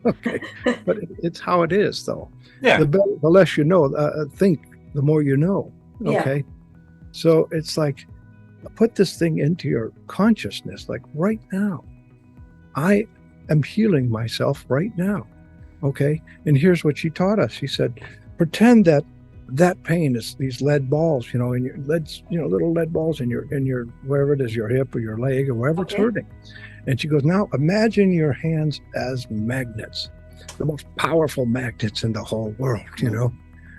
Okay, but it's how it is, though. Yeah. The less you know, think, the more you know. Okay. Yeah. So it's like, put this thing into your consciousness, like right now. I am healing myself right now. Okay. And here's what she taught us. She said, pretend that pain is these lead balls, in your leads, little lead balls in your wherever it is, your hip or your leg or wherever it's hurting. And she goes, now imagine your hands as magnets, the most powerful magnets in the whole world,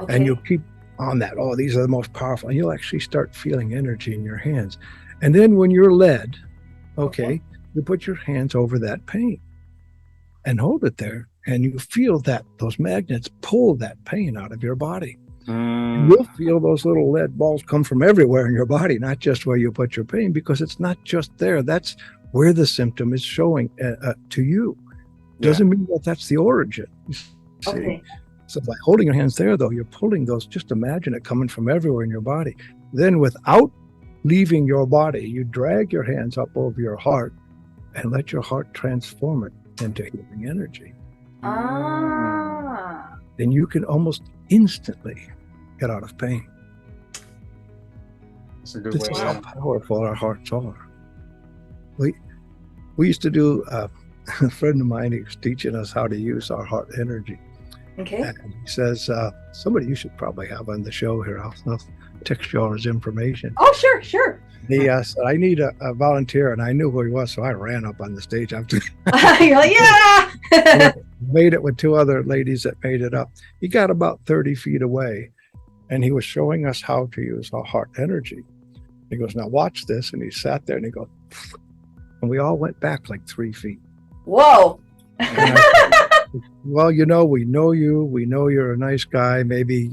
and you keep on that. Oh, these are the most powerful. And you'll actually start feeling energy in your hands. And then when you're led, you put your hands over that pain and hold it there. And you feel that those magnets pull that pain out of your body. And you'll feel those little lead balls come from everywhere in your body, not just where you put your pain, because it's not just there. That's where the symptom is showing to you. Doesn't mean that that's the origin. See? So by holding your hands there, though, you're pulling those, just imagine it coming from everywhere in your body. Then without leaving your body, you drag your hands up over your heart and let your heart transform it into healing energy. Then you can almost instantly get out of pain. That's a good This way. is how powerful our hearts are. We used to do, a friend of mine, he was teaching us how to use our heart energy. Okay. And he says, somebody you should probably have on the show here. I'll text you all his information. Oh, sure. He said, I need a volunteer, and I knew who he was, so I ran up on the stage. You're like, yeah! Made it with two other ladies that made it up. He got about 30 feet away, and he was showing us how to use our heart energy. He goes, now watch this. And he sat there, and he goes, and we all went back like 3 feet. Whoa! Well, we know you. We know you're a nice guy. Maybe,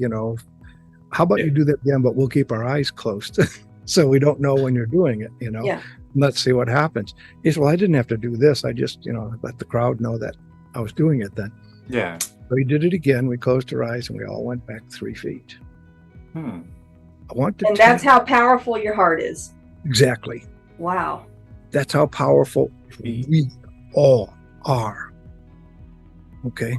how about you do that again, but we'll keep our eyes closed so we don't know when you're doing it, Yeah. Let's see what happens. He said, well, I didn't have to do this. I just, let the crowd know that I was doing it then. Yeah. So he did it again. We closed our eyes and we all went back 3 feet. Hmm. And that's how powerful your heart is. Exactly. Wow. That's how powerful we all are. Okay.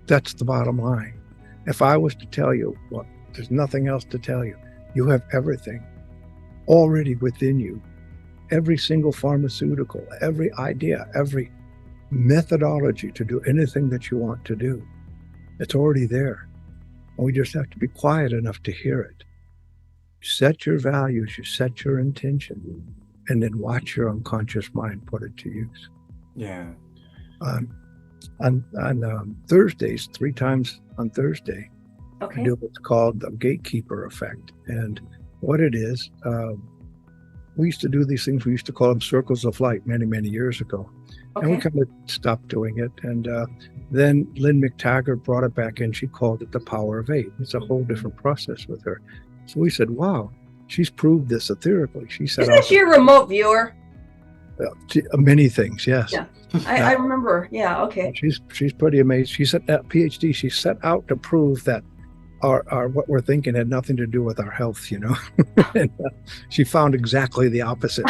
That's the bottom line. If I was to tell you, well, there's nothing else to tell you. You have everything already within you. every single pharmaceutical, every idea, every methodology to do anything that you want to do. It's already there. And we just have to be quiet enough to hear it. Set your values, you set your intention, and then watch your unconscious mind put it to use. Yeah. On Thursdays, 3 times on Thursday, Okay. I do what's called the gatekeeper effect. And what it is, we used to do these things, we used to call them circles of light many, many years ago. And we Okay. kind of stopped doing it. And then Lynn McTaggart brought it back in. She called it the power of 8. It's a whole different process with her. So we said, wow, she's proved this etherically. She said, Isn't she a remote viewer? many things, yes. Yeah. I remember. Yeah. Okay. She's pretty amazing. She said that PhD, she set out to prove that our what we're thinking had nothing to do with our health, you know. And, she found exactly the opposite.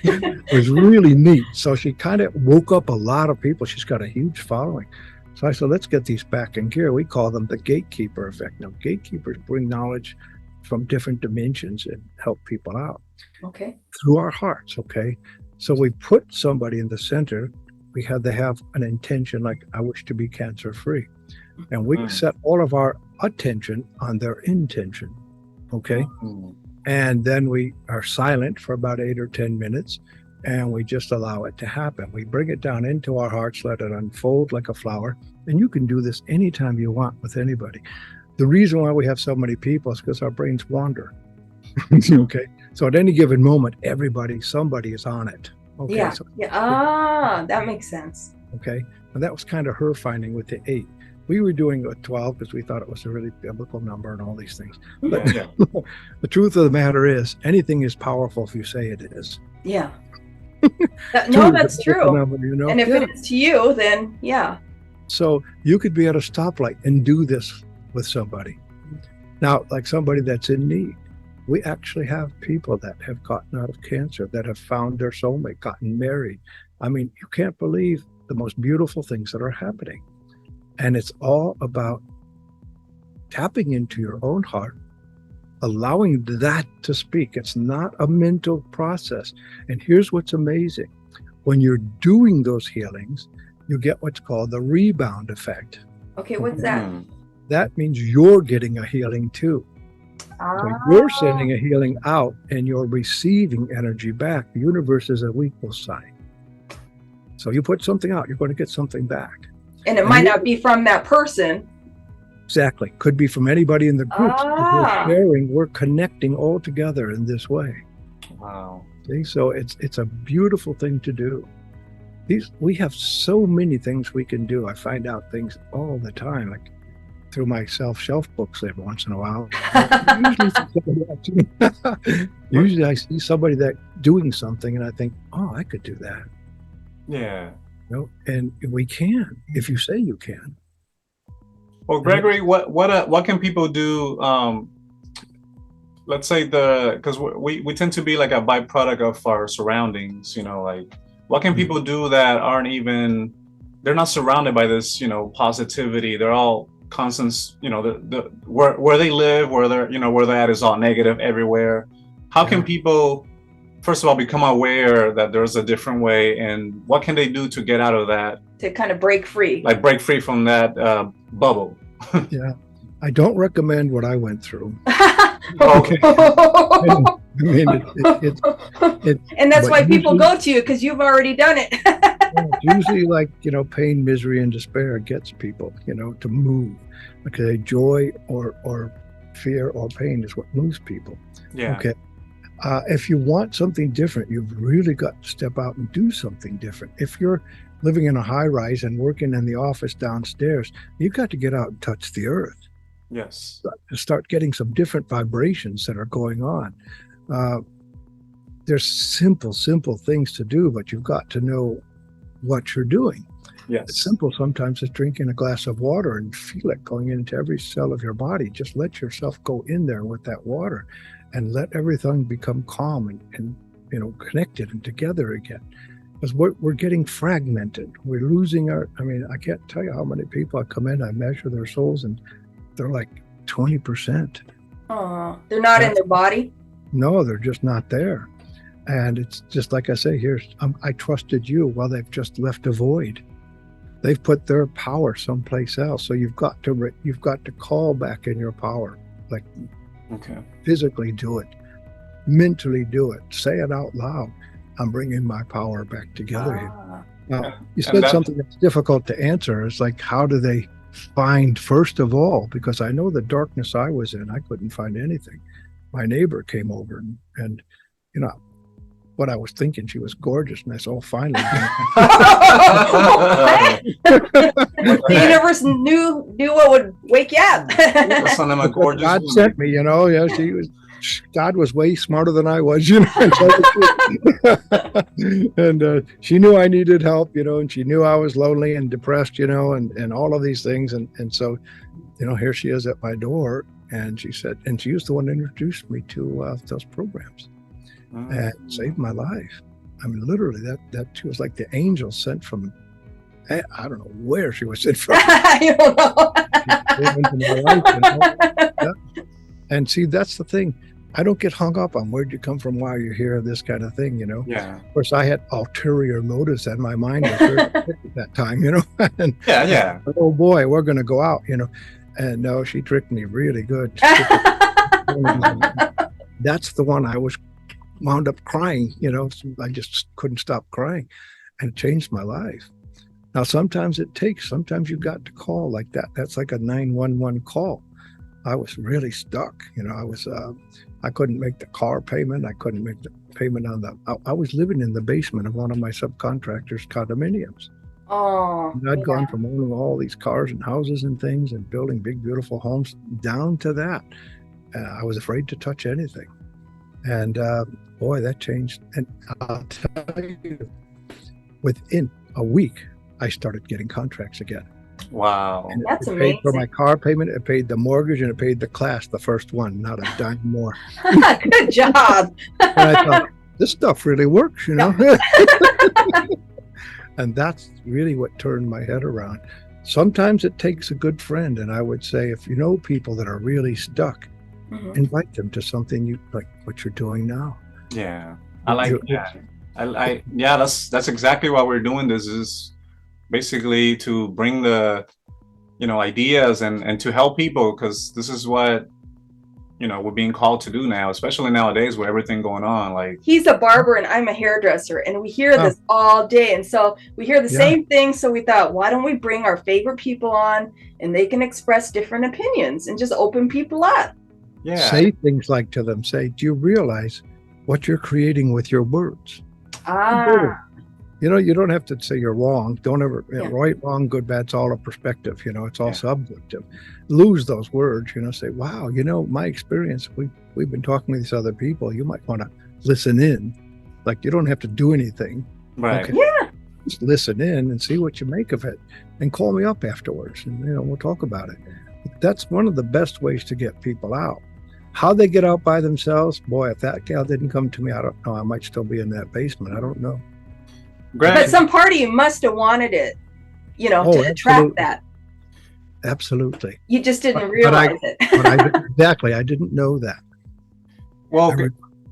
It was really neat. So she kind of woke up a lot of people. She's got a huge following. So I said, let's get these back in gear. We call them the gatekeeper effect. Now, gatekeepers bring knowledge from different dimensions and help people out Okay. through our hearts. Okay. So we put somebody in the center. We had to have an intention like, I wish to be cancer free. And we set all of our attention on their intention. Okay. And then we are silent for about 8 or 10 minutes and we just allow it to happen. We bring it down into our hearts, let it unfold like a flower. And you can do this anytime you want with anybody. The reason why we have so many people is because our brains wander. Okay. So at any given moment, somebody is on it. Okay. Yeah. So, Yeah. That makes sense. okay. And that was kind of her finding with the 8. We were doing a 12 because we thought it was a really biblical number and all these things. But the truth of the matter is, anything is powerful if you say it is. Yeah. No, that's true. Number, you know? And if it is to you, then yeah. So you could be at a stoplight and do this with somebody. Now, like somebody that's in need. We actually have people that have gotten out of cancer, that have found their soulmate, gotten married. I mean, you can't believe the most beautiful things that are happening. And it's all about tapping into your own heart, allowing that to speak. It's not a mental process. And here's what's amazing. When you're doing those healings, you get what's called the rebound effect. Okay, what's that? That means you're getting a healing too. So you're sending a healing out and you're receiving energy back. The universe is an equal sign. So you put something out, you're going to get something back. And it might not be from that person. Exactly. Could be from anybody in the group. We're sharing, we're connecting all together in this way. Wow. See? So it's a beautiful thing to do. We have so many things we can do. I find out things all the time, like through my self-shelf books every once in a while. Usually I see somebody that doing something and I think, oh, I could do that. Yeah. You know, and we can, if you say you can. Well, Gregory, what can people do? Let's say because we tend to be like a byproduct of our surroundings, you know, like what can people do that aren't even, they're not surrounded by this, you know, positivity. They're all constant, you know, where they live, where they're at is all negative everywhere. How can people, first of all, become aware that there's a different way, and what can they do to get out of that? To kind of break free. Like break free from that bubble. Yeah. I don't recommend what I went through. Okay. I mean, and that's why people go to you, because you've already done it. It's usually like, you know, pain, misery, and despair gets people, you know, to move. Okay, joy or fear or pain is what moves people. Yeah. Okay. If you want something different, you've really got to step out and do something different. If you're living in a high rise and working in the office downstairs, you've got to get out and touch the earth. Yes. Start getting some different vibrations that are going on. There's simple things to do, but you've got to know what you're doing. Yes. It's simple sometimes as drinking a glass of water and feel it going into every cell of your body. Just let yourself go in there with that water and let everything become calm and you know, connected and together again. Because we're getting fragmented. We're losing I can't tell you how many people I come in, I measure their souls and they're like 20%. Oh, they're not in their body? No, they're just not there. And it's just like I say, I trusted you. Well, they've just left a void. They've put their power someplace else. So you've got to call back in your power, like physically do it, mentally do it, say it out loud. I'm bringing my power back together here. Now, you said something that's difficult to answer. It's like, how do they find, first of all, because I know the darkness I was in, I couldn't find anything. My neighbor came over and you know, what I was thinking, she was gorgeous, and I said, oh, finally. The universe knew what would wake you up. God sent me, yeah, God was way smarter than I was, and she knew I needed help, and she knew I was lonely and depressed, and all of these things. And so, here she is at my door, and she said, and she was the one that introduced me to those programs. And saved my life. I mean, literally, that she was like the angel sent from, I don't know where she was sent from. I don't know. She came into my life, Yeah. And see, that's the thing. I don't get hung up on where'd you come from, why you're here, this kind of thing, Yeah. Of course, I had ulterior motives, and my mind was very quick at that time, and, Yeah. Oh boy, we're going to go out, And no, she tricked me really good. That's the one I wound up crying, I just couldn't stop crying, and it changed my life. Now, sometimes you've got to call like that. That's like a 911 call. I was really stuck. I couldn't make the car payment. I couldn't make the payment on I was living in the basement of one of my subcontractors' condominiums. Oh, and I'd gone from owning all these cars and houses and things and building big, beautiful homes down to that. I was afraid to touch anything. And boy, that changed. And I'll tell you, within a week, I started getting contracts again. Wow. And that's it amazing. Paid for my car payment, it paid the mortgage, and it paid the class, the first one, not a dime more. Good job. And I thought, this stuff really works, And that's really what turned my head around. Sometimes it takes a good friend. And I would say, if you know people that are really stuck, invite them to something you like what you're doing now. Yeah, I like that. That's exactly why we're doing this, is basically to bring the ideas and to help people, because this is what we're being called to do now, especially nowadays with everything going on. Like, he's a barber and I'm a hairdresser, and we hear this all day, and so we hear the same thing. So we thought, why don't we bring our favorite people on, and they can express different opinions and just open people up. Yeah. Say things like to them, say, do you realize what you're creating with your words? You don't have to say you're wrong. Don't ever, right, wrong, good, bad, it's all a perspective. It's all subjective. Lose those words, say, wow, my experience, we've been talking with these other people. You might want to listen in. Like, you don't have to do anything. Right. Okay? Yeah. Just listen in and see what you make of it, and call me up afterwards, and, we'll talk about it. That's one of the best ways to get people out. How they get out by themselves, boy, if that gal didn't come to me, I don't know. I might still be in that basement. I don't know. Greg, but some part of you must have wanted it, to attract that. Absolutely. You just didn't realize it. Exactly. I didn't know that. Well,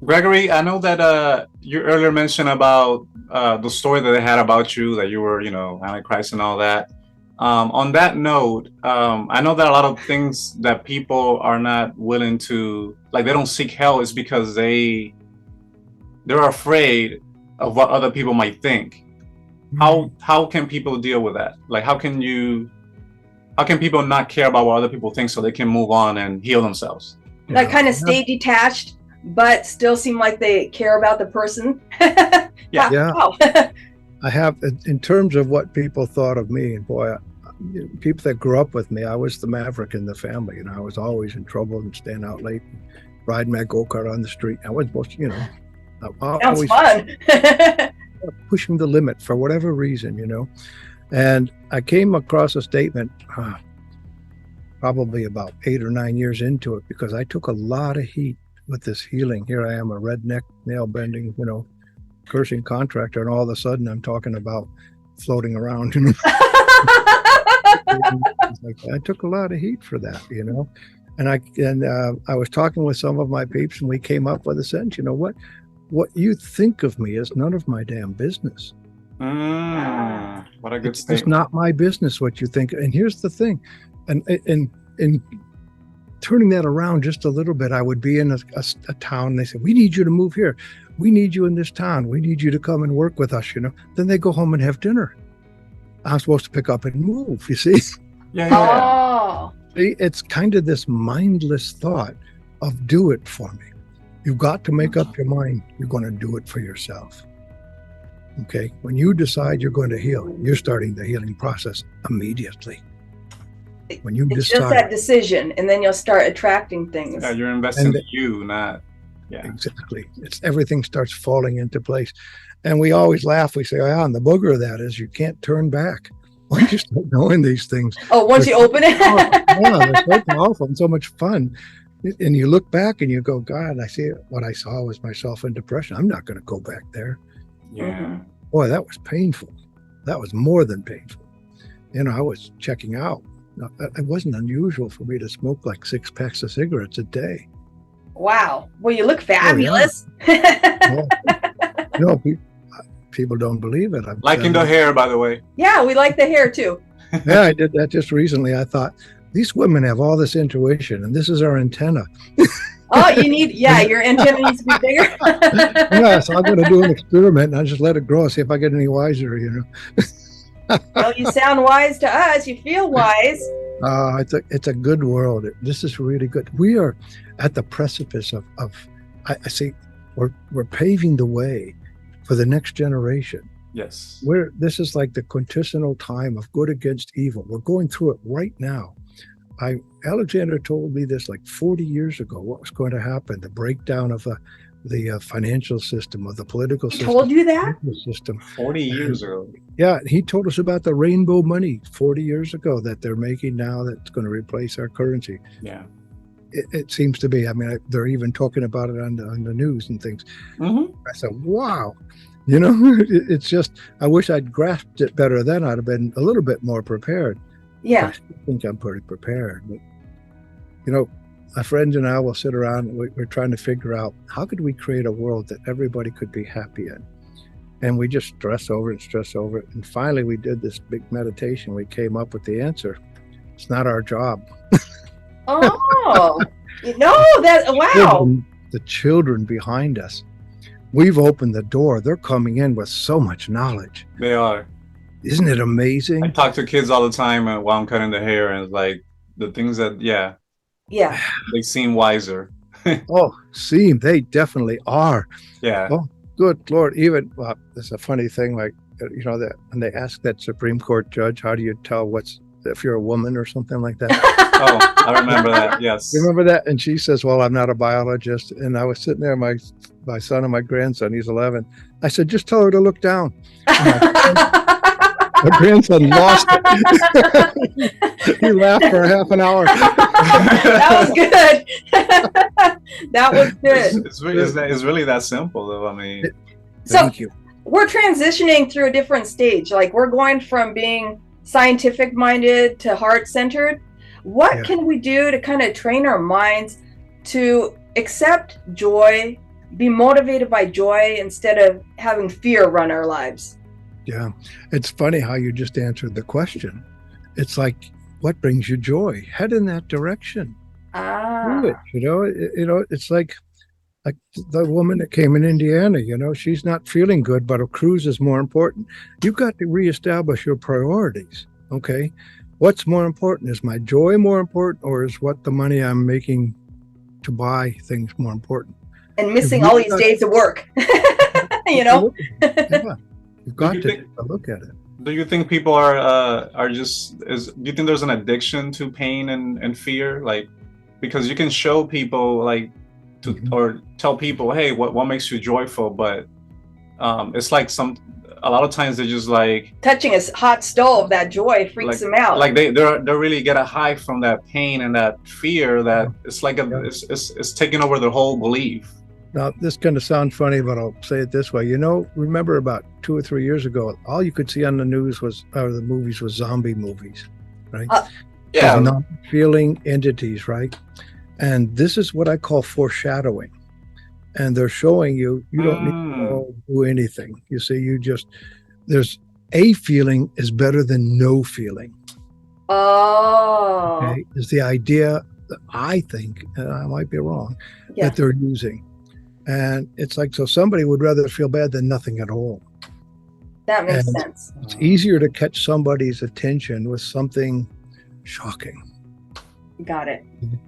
Gregory, I know that you earlier mentioned about the story that they had about you, that you were, Antichrist and all that. On that note, I know that a lot of things that people are not willing to, like, they don't seek help, is because they're afraid of what other people might think. How can people deal with that? Like, how can people not care about what other people think so they can move on and heal themselves? Like, kind of stay detached, but still seem like they care about the person. I have, in terms of what people thought of me, and boy, people that grew up with me, I was the maverick in the family. I was always in trouble and staying out late, and riding my go-kart on the street. I was supposed to, sounds fun. pushing the limit for whatever reason, And I came across a statement probably about 8 or 9 years into it, because I took a lot of heat with this healing. Here I am, a redneck, nail-bending, cursing contractor, and all of a sudden I'm talking about floating around. I took a lot of heat for that, I was talking with some of my peeps, and we came up with a sentence. You know what you think of me is none of my damn business. What a good It's statement. not my business what you think. And here's the thing, and in turning that around just a little bit, I would be in a town. And they say, "We need you to move here. We need you in this town. We need you to come and work with us." Then they go home and have dinner. I'm supposed to pick up and move. You see? Yeah. Oh. It's kind of this mindless thought of do it for me. You've got to make up your mind. You're going to do it for yourself. Okay. When you decide you're going to heal, you're starting the healing process immediately. When you It's decide, just that decision, and then you'll start attracting things. Yeah, you're investing in you, not. Yeah. Exactly. Everything starts falling into place. And we always laugh. We say, and the booger of that is you can't turn back. Once you start knowing these things. Oh, once you open it? Yeah, they're so powerful and so much fun. And you look back and you go, God, I see what I saw was myself in depression. I'm not going to go back there. Yeah. Boy, that was painful. That was more than painful. I was checking out. It wasn't unusual for me to smoke like 6 packs of cigarettes a day. Wow. Well, you look fabulous. No, people don't believe it. Liking the hair, by the way. Yeah, we like the hair too. Yeah, I did that just recently. I thought, these women have all this intuition, and this is our antenna. Oh, your antenna needs to be bigger. Yeah, so I'm going to do an experiment, and I'll just let it grow, see if I get any wiser, Well, you sound wise to us. You feel wise. It's a good world. This is really good. We are at the precipice of I see, we're paving the way for the next generation. Yes. This is like the quintessential time of good against evil. We're going through it right now. Alexander told me this like 40 years ago, what was going to happen, the breakdown of the financial system, of the political system. Told you that? System. 40 years ago. Yeah, he told us about the rainbow money 40 years ago that they're making now that's going to replace our currency. Yeah. It seems to be. I mean, they're even talking about it on the news and things. Mm-hmm. I said, wow. It's just, I wish I'd grasped it better then. I'd have been a little bit more prepared. Yeah. I still think I'm pretty prepared. But, my friends and I will sit around and we're trying to figure out how could we create a world that everybody could be happy in. And we just stress over it. And finally, we did this big meditation. We came up with the answer. It's not our job. Oh, wow. The children behind us, we've opened the door. They're coming in with so much knowledge. They are. Isn't it amazing? I talk to kids all the time while I'm cutting the hair, and it's like the things that, Yeah. they seem wiser. They definitely are. Yeah. Oh, good Lord. Even, it's a funny thing, like, that when they ask that Supreme Court judge, how do you tell if you're a woman or something like that? Oh, I remember that. Yes. Remember that? And she says, well, I'm not a biologist. And I was sitting there, my son and my grandson, he's 11. I said, just tell her to look down. My grandson lost it. He laughed for half an hour. That was good. That was good. It's really that simple, though. I mean, Thank you. We're transitioning through a different stage. Like, we're going from being scientific minded to heart centered. What can we do to kind of train our minds to accept joy, be motivated by joy instead of having fear run our lives? Yeah, it's funny how you just answered the question. It's like, what brings you joy? Head in that direction. Do it. It's like the woman that came in Indiana. She's not feeling good, but a cruise is more important. You've got to reestablish your priorities. Okay, what's more important? Is my joy more important, or is what the money I'm making to buy things more important? And missing all these days of work. Yeah. You've got to take a look at it. Do you think people are just? Do you think there's an addiction to pain and fear? Like, because you can show people or tell people, hey, what makes you joyful? But it's like a lot of times they're just like touching a hot stove. That joy freaks them out. Like they really get a high from that pain and that fear that it's like it's taking over their whole belief. Now, this is going to sound funny, but I'll say it this way. Remember about 2 or 3 years ago, all you could see on the news the movies was zombie movies, right? Yeah. These non-feeling entities, right? And this is what I call foreshadowing. And they're showing you don't need to do anything. You see, there's a feeling is better than no feeling. Oh. Okay, is the idea that I think, and I might be wrong, that they're using. And it's like, so somebody would rather feel bad than nothing at all. That makes sense. It's easier to catch somebody's attention with something shocking. Got it.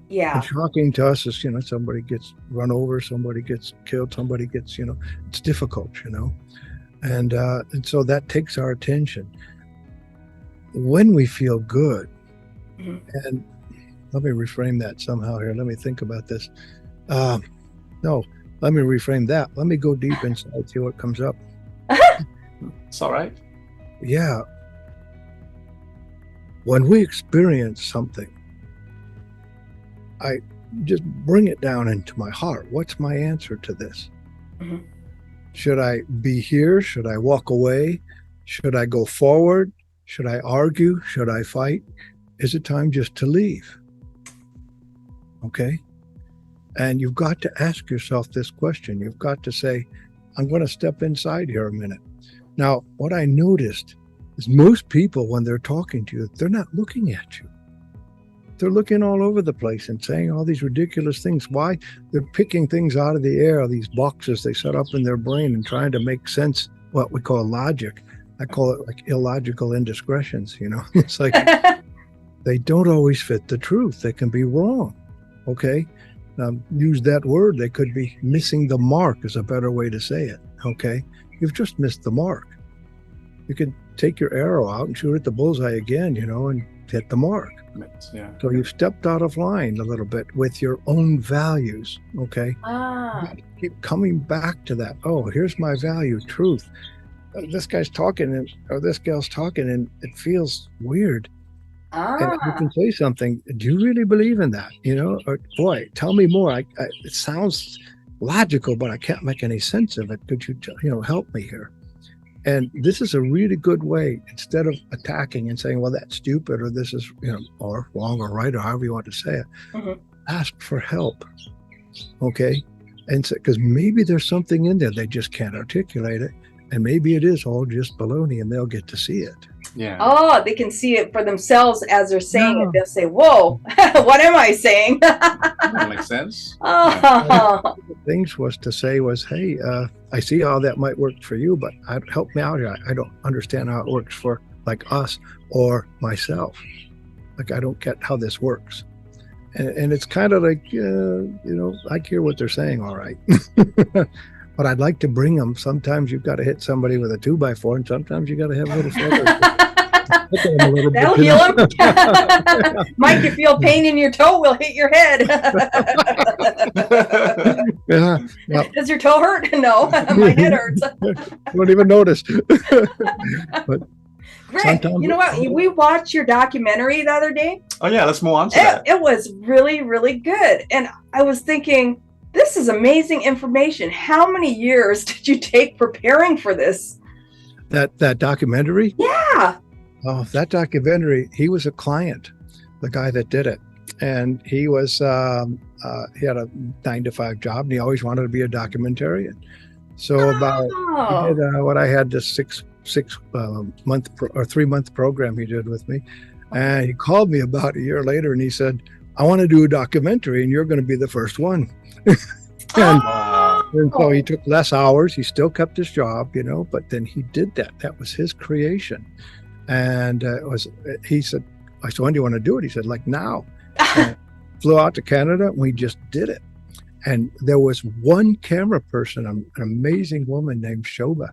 Yeah. And shocking to us is, somebody gets run over, somebody gets killed, somebody gets, it's difficult, and so that takes our attention. When we feel good, and let me reframe that somehow here. Let me think about this. No, let me reframe that. Let me go deep inside, see what comes up. It's all right. Yeah. When we experience something, I just bring it down into my heart. What's my answer to this? Mm-hmm. Should I be here? Should I walk away? Should I go forward? Should I argue? Should I fight? Is it time just to leave? Okay. And you've got to ask yourself this question. You've got to say, I'm going to step inside here a minute. Now, what I noticed is most people, when they're talking to you, they're not looking at you. They're looking all over the place and saying all these ridiculous things. Why? They're picking things out of the air, these boxes they set up in their brain and trying to make sense, what we call logic. I call it like illogical indiscretions, It's like they don't always fit the truth. They can be wrong, okay? Use that word. They could be missing the mark is a better way to say it, okay? You've just missed the mark. You can take your arrow out and shoot at the bullseye again, and hit the mark. Yeah. So you've stepped out of line a little bit with your own values, okay? Keep coming back to that. Oh, here's my value, truth. This guy's talking or this gal's talking and it feels weird. And you can say something. Do you really believe in that? Or, boy, tell me more. It sounds logical, but I can't make any sense of it. Could you, help me here? And this is a really good way, instead of attacking and saying, well, that's stupid, or this is, or wrong or right, or however you want to say it, ask for help. Okay. And so, because maybe there's something in there, they just can't articulate it. And maybe it is all just baloney and they'll get to see it. Yeah. Oh, they can see it for themselves as they're saying it. They'll say, whoa, what am I saying? That makes sense. Oh. Things was to say was, hey, I see how that might work for you, but help me out here. I don't understand how it works for like us or myself. Like, I don't get how this works. And it's kind of like, I hear what they're saying. All right. But I'd like to bring them. Sometimes you've got to hit somebody with a 2x4, and sometimes you got to have a little feather. That'll heal them. Mike, if you feel pain in your toe, we'll hit your head. Yeah. Does your toe hurt? No, my head hurts. You don't even notice. But Greg, you know what? We watched your documentary the other day. Oh yeah, let's move on to that. It was really, really good. And I was thinking, this is amazing information. How many years did you take preparing for this? That documentary? Yeah. Oh, that documentary, he was a client, the guy that did it. And he was, he had a 9-to-5 job and he always wanted to be a documentarian. So he did what I had, this 3-month program he did with me. And he called me about a year later and he said, I want to do a documentary and you're going to be the first one. And so he took less hours. He still kept his job, but then he did that. That was his creation. And he said, I said, when do you want to do it? He said, like now. Flew out to Canada and we just did it. And there was one camera person, an amazing woman named Shoba.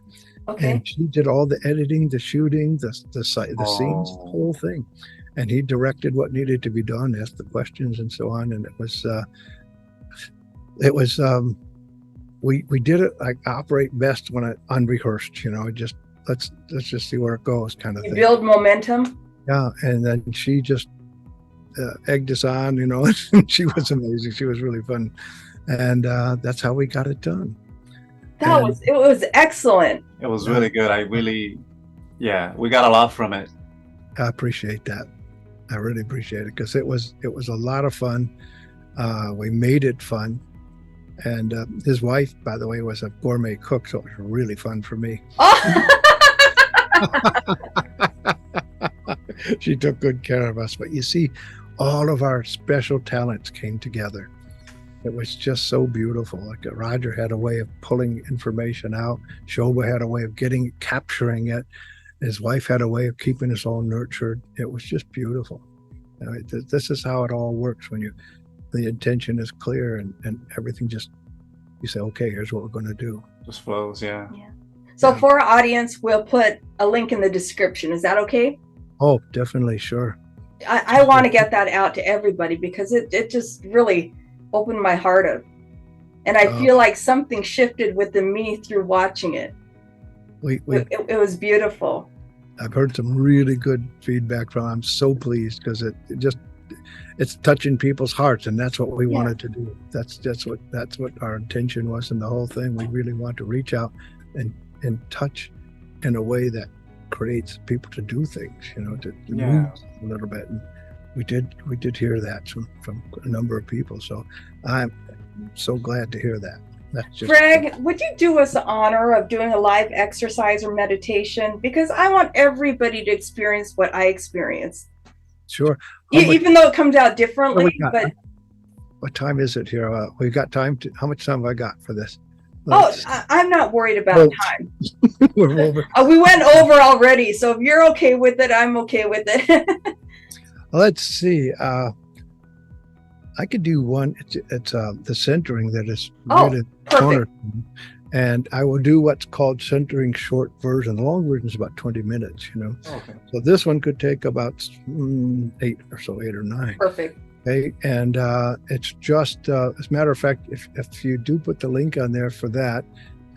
Okay. And she did all the editing, the shooting, the scenes, the whole thing. And he directed what needed to be done, asked the questions and so on. And we did it. I operate best when unrehearsed, just let's just see where it goes kind of thing. Build momentum. Yeah. And then she just egged us on, and she was amazing. She was really fun. And that's how we got it done. It was excellent. It was really good. We got a lot from it. I appreciate that. I really appreciate it because it was a lot of fun. We made it fun. And his wife, by the way, was a gourmet cook, so it was really fun for me. Oh, She took good care of us. But you see, all of our special talents came together. It was just so beautiful. Like Roger had a way of pulling information out. Shoba had a way of capturing it. His wife had a way of keeping us all nurtured. It was just beautiful. You know, this is how it all works when the intention is clear and everything just, you say, okay, here's what we're going to do. Just flows, yeah. So for our audience, we'll put a link in the description. Is that okay? Oh, definitely, sure. I want to get that out to everybody because it just really opened my heart up. And I feel like something shifted within me through watching it. It was beautiful. I've heard some really good feedback from. I'm so pleased because it's touching people's hearts, and that's what we wanted to do. That's what our intention was in the whole thing. We really want to reach out and touch in a way that creates people to do things, to move a little bit. And we did hear that from a number of people. So I'm so glad to hear that. Greg, would you do us the honor of doing a live exercise or meditation? Because I want everybody to experience what I experienced. Sure. Even though it comes out differently. But what time is it here? We've got time how much time have I got for this? I'm not worried about time. We're over. We went over already. So if you're okay with it, I'm okay with it. Let's see. I could do one. It's the centering that is really corner, and I will do what's called centering short version. The long version is about 20 minutes. Okay. So this one could take about 8 or 9. Perfect. Okay, and it's just as a matter of fact, if you do put the link on there for that,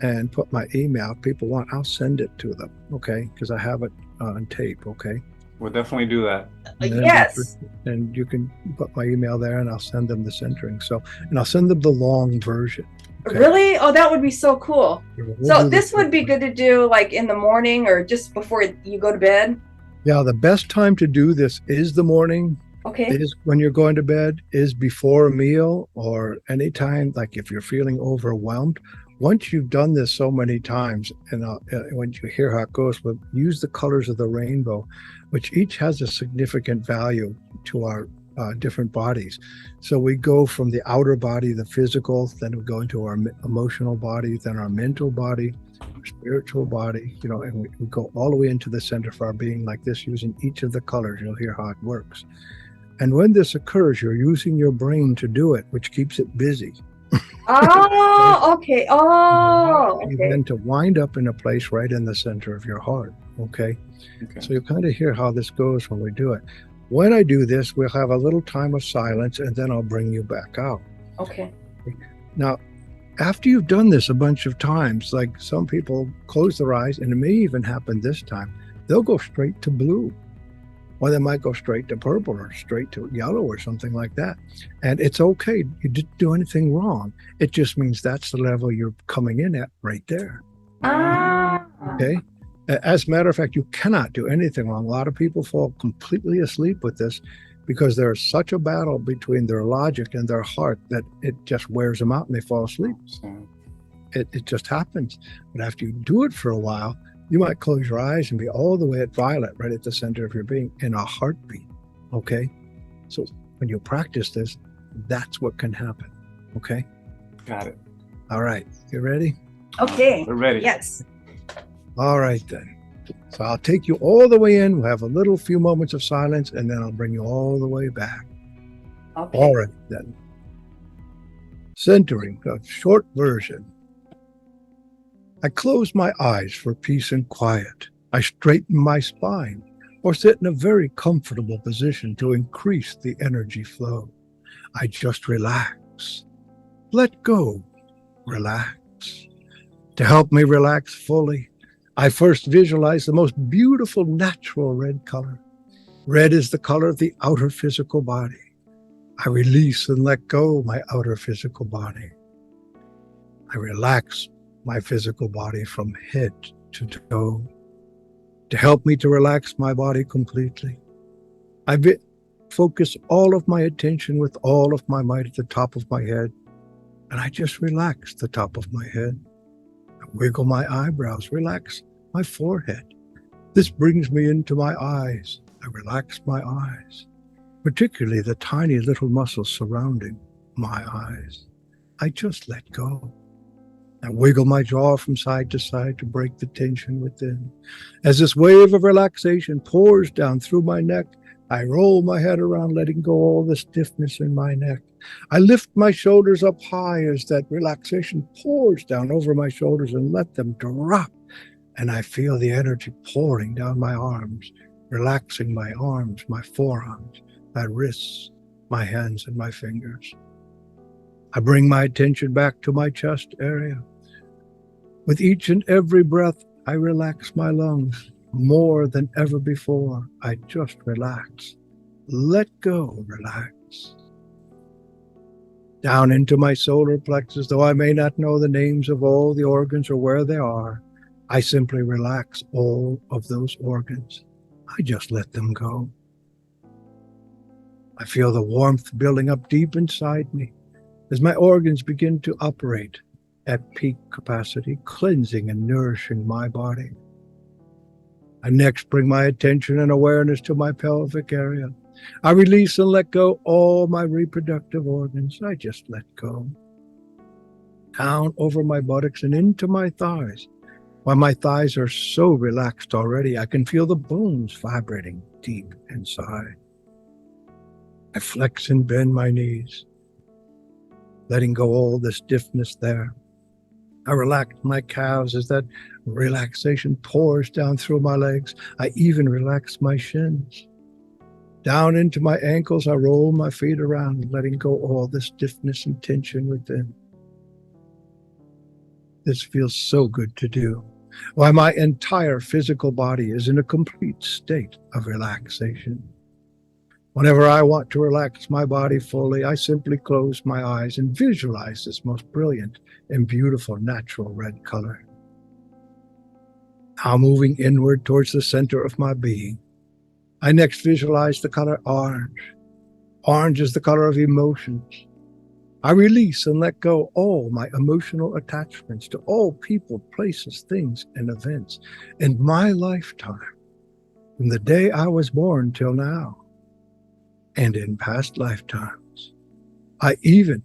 and put my email, people want, I'll send it to them. Okay, because I have it on tape. Okay. We'll definitely do that. Yes. And you can put my email there and I'll send them the centering. And I'll send them the long version. Okay? Really? Oh, that would be so cool. So this would be good to do like in the morning or just before you go to bed? Yeah, the best time to do this is the morning. Okay. Is when you're going to bed, is before a meal, or anytime, like if you're feeling overwhelmed. Once you've done this so many times, and when you hear how it goes, but use the colors of the rainbow, which each has a significant value to our different bodies. So we go from the outer body, the physical, then we go into our emotional body, then our mental body, our spiritual body, and we go all the way into the center of our being like this, using each of the colors. You'll hear how it works. And when this occurs, you're using your brain to do it, which keeps it busy. Oh, okay. Oh, okay. And then to wind up in a place right in the center of your heart. Okay. So you kind of hear how this goes when we do it. When I do this, we'll have a little time of silence, and then I'll bring you back out. Okay. Now, after you've done this a bunch of times, like some people close their eyes, and it may even happen this time, they'll go straight to blue. Or they might go straight to purple or straight to yellow or something like that. And it's okay. You didn't do anything wrong. It just means that's the level you're coming in at right there. Okay? As a matter of fact, you cannot do anything wrong. A lot of people fall completely asleep with this because there's such a battle between their logic and their heart that it just wears them out and they fall asleep. It just happens. But after you do it for a while, you might close your eyes and be all the way at violet, right at the center of your being, in a heartbeat. Okay? So when you practice this, that's what can happen. Okay? Got it. All right. You ready? Okay. We're ready. Yes. All right, then. So I'll take you all the way in. We'll have a few moments of silence, and then I'll bring you all the way back. Okay. All right, then. Centering, a short version. I close my eyes for peace and quiet. I straighten my spine or sit in a very comfortable position to increase the energy flow. I just relax. Let go. Relax. To help me relax fully, I first visualize the most beautiful natural red color. Red is the color of the outer physical body. I release and let go my outer physical body. I relax my physical body from head to toe. To help me to relax my body completely, I focus all of my attention with all of my might at the top of my head, and I just relax the top of my head. I wiggle my eyebrows, relax my forehead. This brings me into my eyes. I relax my eyes, particularly the tiny little muscles surrounding my eyes. I just let go. I wiggle my jaw from side to side to break the tension within. As this wave of relaxation pours down through my neck, I roll my head around, letting go all the stiffness in my neck. I lift my shoulders up high as that relaxation pours down over my shoulders and let them drop. And I feel the energy pouring down my arms, relaxing my arms, my forearms, my wrists, my hands, and my fingers. I bring my attention back to my chest area. With each and every breath, I relax my lungs more than ever before. I just relax. Let go, relax. Down into my solar plexus, though I may not know the names of all the organs or where they are, I simply relax all of those organs. I just let them go. I feel the warmth building up deep inside me as my organs begin to operate at peak capacity, cleansing and nourishing my body. I next bring my attention and awareness to my pelvic area. I release and let go all my reproductive organs. I just let go. Down over my buttocks and into my thighs. While my thighs are so relaxed already, I can feel the bones vibrating deep inside. I flex and bend my knees, letting go all the stiffness there. I relax my calves as that relaxation pours down through my legs. I even relax my shins. Down into my ankles, I roll my feet around, letting go all the stiffness and tension within. This feels so good to do. While my entire physical body is in a complete state of relaxation. Whenever I want to relax my body fully, I simply close my eyes and visualize this most brilliant and beautiful natural red color. Now moving inward towards the center of my being, I next visualize the color orange. Orange is the color of emotions. I release and let go all my emotional attachments to all people, places, things, and events in my lifetime, from the day I was born till now, and in past lifetimes. I even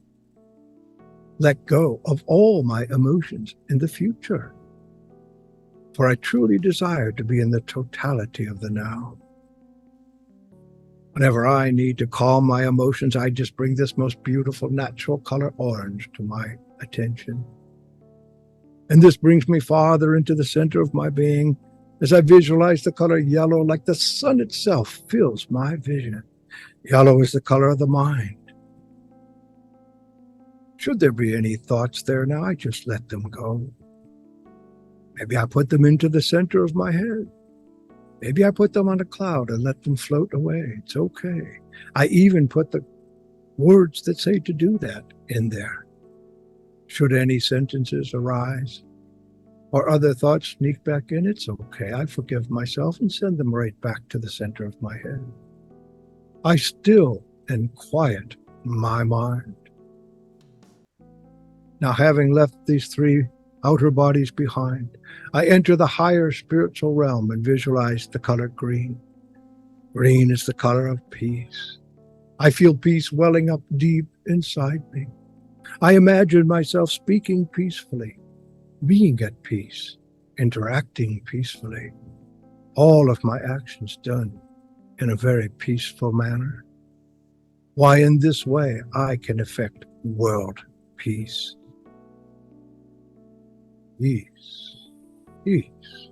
let go of all my emotions in the future, for I truly desire to be in the totality of the now. Whenever I need to calm my emotions, I just bring this most beautiful natural color orange to my attention. And this brings me farther into the center of my being as I visualize the color yellow, like the sun itself fills my vision. Yellow is the color of the mind. Should there be any thoughts there now, I just let them go. Maybe I put them into the center of my head. Maybe I put them on a cloud and let them float away. It's okay. I even put the words that say to do that in there. Should any sentences arise or other thoughts sneak back in, it's okay. I forgive myself and send them right back to the center of my head. I still and quiet my mind. Now, having left these three outer bodies behind, I enter the higher spiritual realm and visualize the color green. Green is the color of peace. I feel peace welling up deep inside me. I imagine myself speaking peacefully, being at peace, interacting peacefully. All of my actions done in a very peaceful manner. Why, in this way, I can effect world peace. Peace. Peace.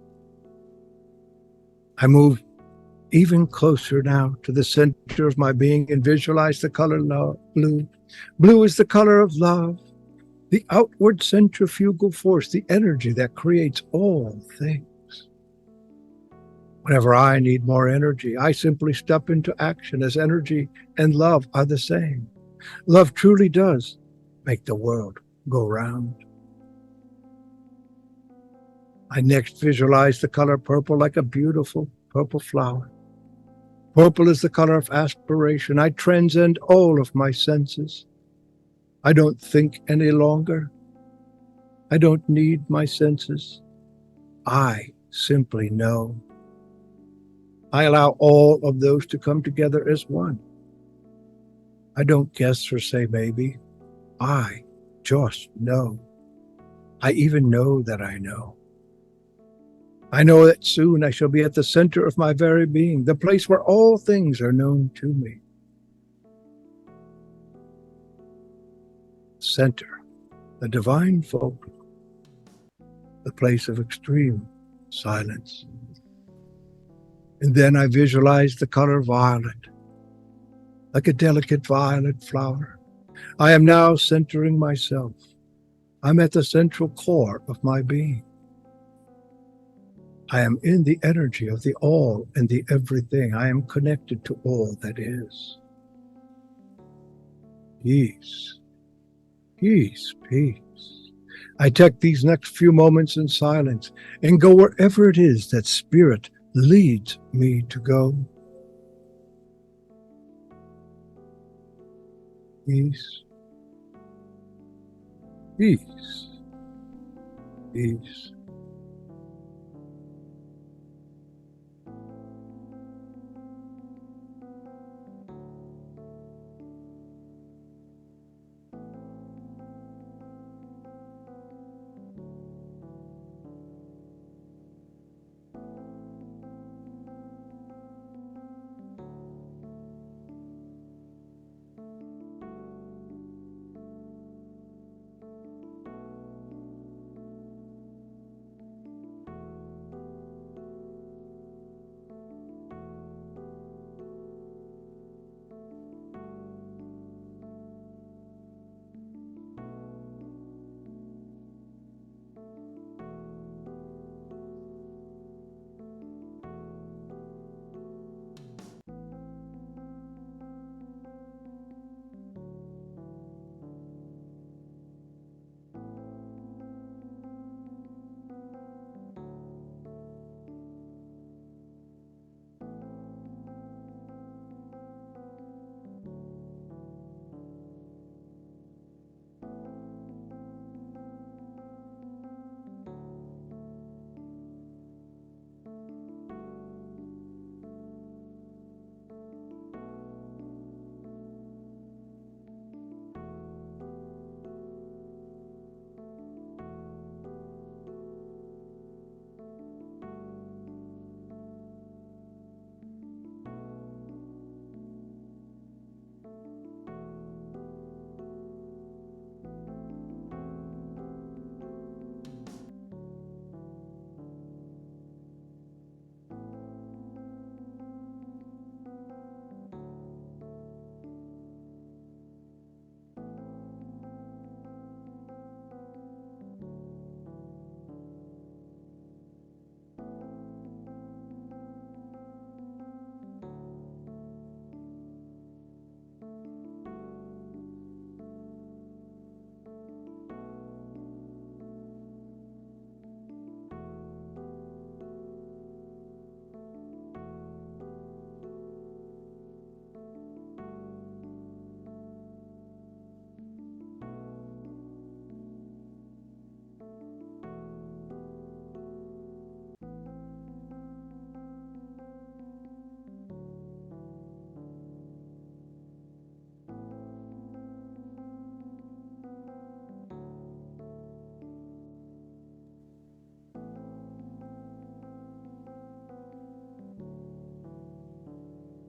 I move even closer now to the center of my being and visualize the color blue. Blue is the color of love, the outward centrifugal force, the energy that creates all things. Whenever I need more energy, I simply step into action, as energy and love are the same. Love truly does make the world go round. I next visualize the color purple like a beautiful purple flower. Purple is the color of aspiration. I transcend all of my senses. I don't think any longer. I don't need my senses. I simply know. I allow all of those to come together as one. I don't guess or say maybe. I just know. I even know that I know. I know that soon I shall be at the center of my very being, the place where all things are known to me. Center, the divine folk, the place of extreme silence. And then I visualize the color violet, like a delicate violet flower. I am now centering myself. I'm at the central core of my being. I am in the energy of the all and the everything. I am connected to all that is. Peace, peace, peace. I take these next few moments in silence and go wherever it is that spirit leads me to go. Peace, peace, peace.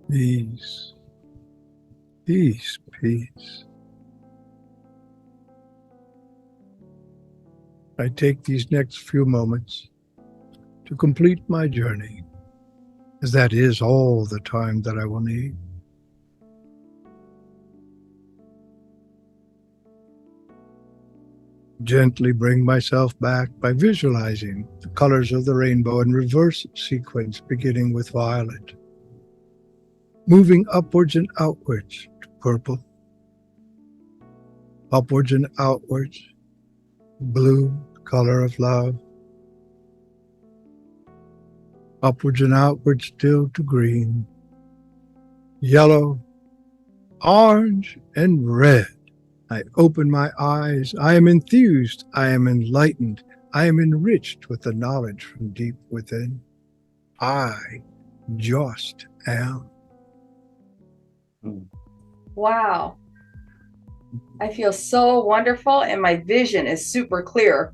Peace, peace, peace. I take these next few moments to complete my journey, as that is all the time that I will need. Gently bring myself back by visualizing the colors of the rainbow in reverse sequence, beginning with violet, moving upwards and outwards to purple, upwards and outwards, blue, color of love, upwards and outwards still to green, yellow, orange, and red. I open my eyes. I am enthused. I am enlightened. I am enriched with the knowledge from deep within. I just am. Wow. I feel so wonderful, and my vision is super clear.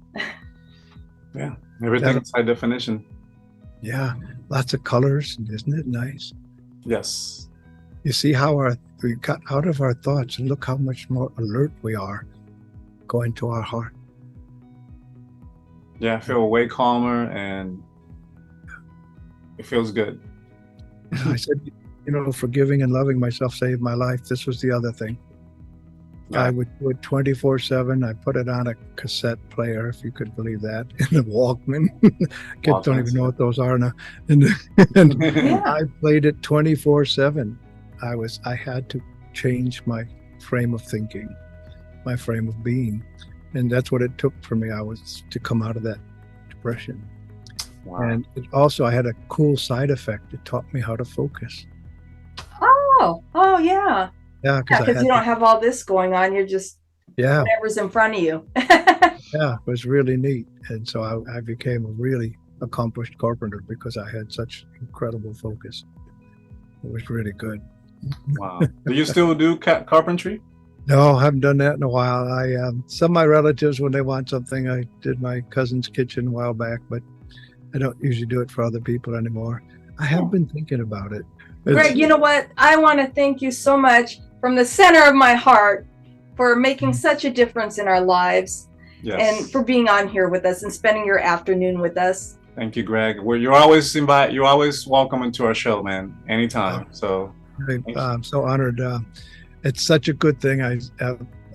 Yeah, everything's by definition. Yeah, lots of colors. Isn't it nice? Yes. You see how we got out of our thoughts and look how much more alert we are going to our heart. Yeah, I feel way calmer and it feels good. I said, forgiving and loving myself saved my life. This was the other thing. Yeah. I would do it 24/7. I put it on a cassette player, if you could believe that, in a Walkman. Kids don't even know what those are now. And Yeah. I played it 24/7. I had to change my frame of thinking, my frame of being. And that's what it took for me. I was to come out of that depression. Wow. And I had a cool side effect. It taught me how to focus. Oh, yeah. Yeah, Because you don't have all this going on. You're just whatever's in front of you. Yeah, it was really neat. And so I became a really accomplished carpenter because I had such incredible focus. It was really good. Wow. Do you still do carpentry? No, I haven't done that in a while. Some of my relatives, when they want something, I did my cousin's kitchen a while back, but I don't usually do it for other people anymore. I have been thinking about it. Greg, you know what? I want to thank you so much from the center of my heart for making such a difference in our lives. Yes. And for being on here with us and spending your afternoon with us. Thank you, Greg. You're always welcome into our show, man. Anytime. So I'm so honored. It's such a good thing. I'm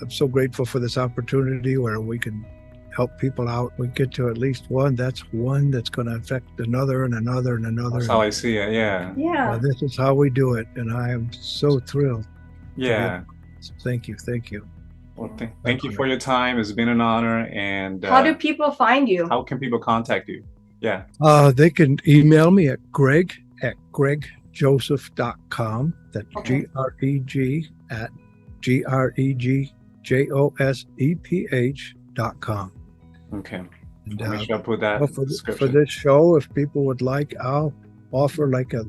so grateful for this opportunity where we can help people out. We get to at least one that's going to affect another and another and another. That's how I see it. Yeah. Yeah. This is how we do it, and I am so thrilled. Yeah. Thank you. Well, thank you for your time. It's been an honor. And how do people find you? How can people contact you? Yeah. They can email me at gregjoseph.com. That's GREGJOSEPH.com. Okay. And, make sure I put that for this show, if people would like, I'll offer like a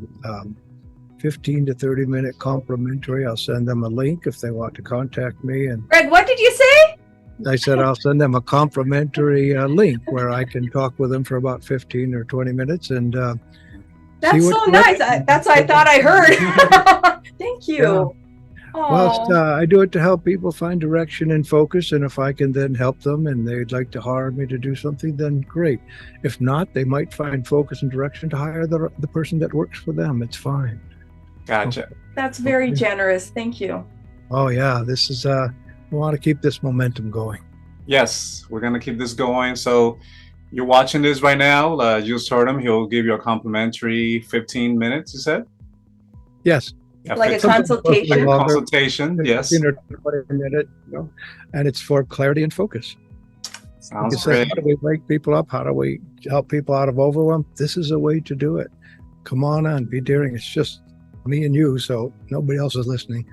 15 to 30 minute complimentary. I'll send them a link if they want to contact me. And Greg, what did you say? I said I'll send them a complimentary link where I can talk with them for about 15 or 20 minutes. And that's so nice. That's what I thought I heard. Thank you. Yeah. Well, I do it to help people find direction and focus. And if I can then help them and they'd like to hire me to do something, then great. If not, they might find focus and direction to hire the person that works for them. It's fine. Gotcha. That's very generous. Thank you. Oh, yeah. This is, we want to keep this momentum going. Yes, we're going to keep this going. So you're watching this right now. You just heard him. He'll give you a complimentary 15 minutes, you said? Yes. Yeah, like a consultation. Like a consultation, yes. 15 or 20 minutes, and it's for clarity and focus. Sounds great. How do we wake people up? How do we help people out of overwhelm? This is a way to do it. Come on, be daring. It's just me and you, so nobody else is listening.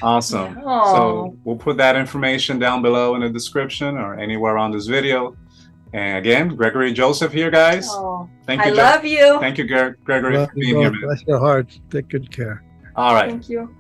Awesome. So we'll put that information down below in the description or anywhere on this video. And again, Gregory Joseph here, guys. Thank you. I love you. Thank you, Gregory, for being here, man. Bless your heart. Take good care. All right. Thank you.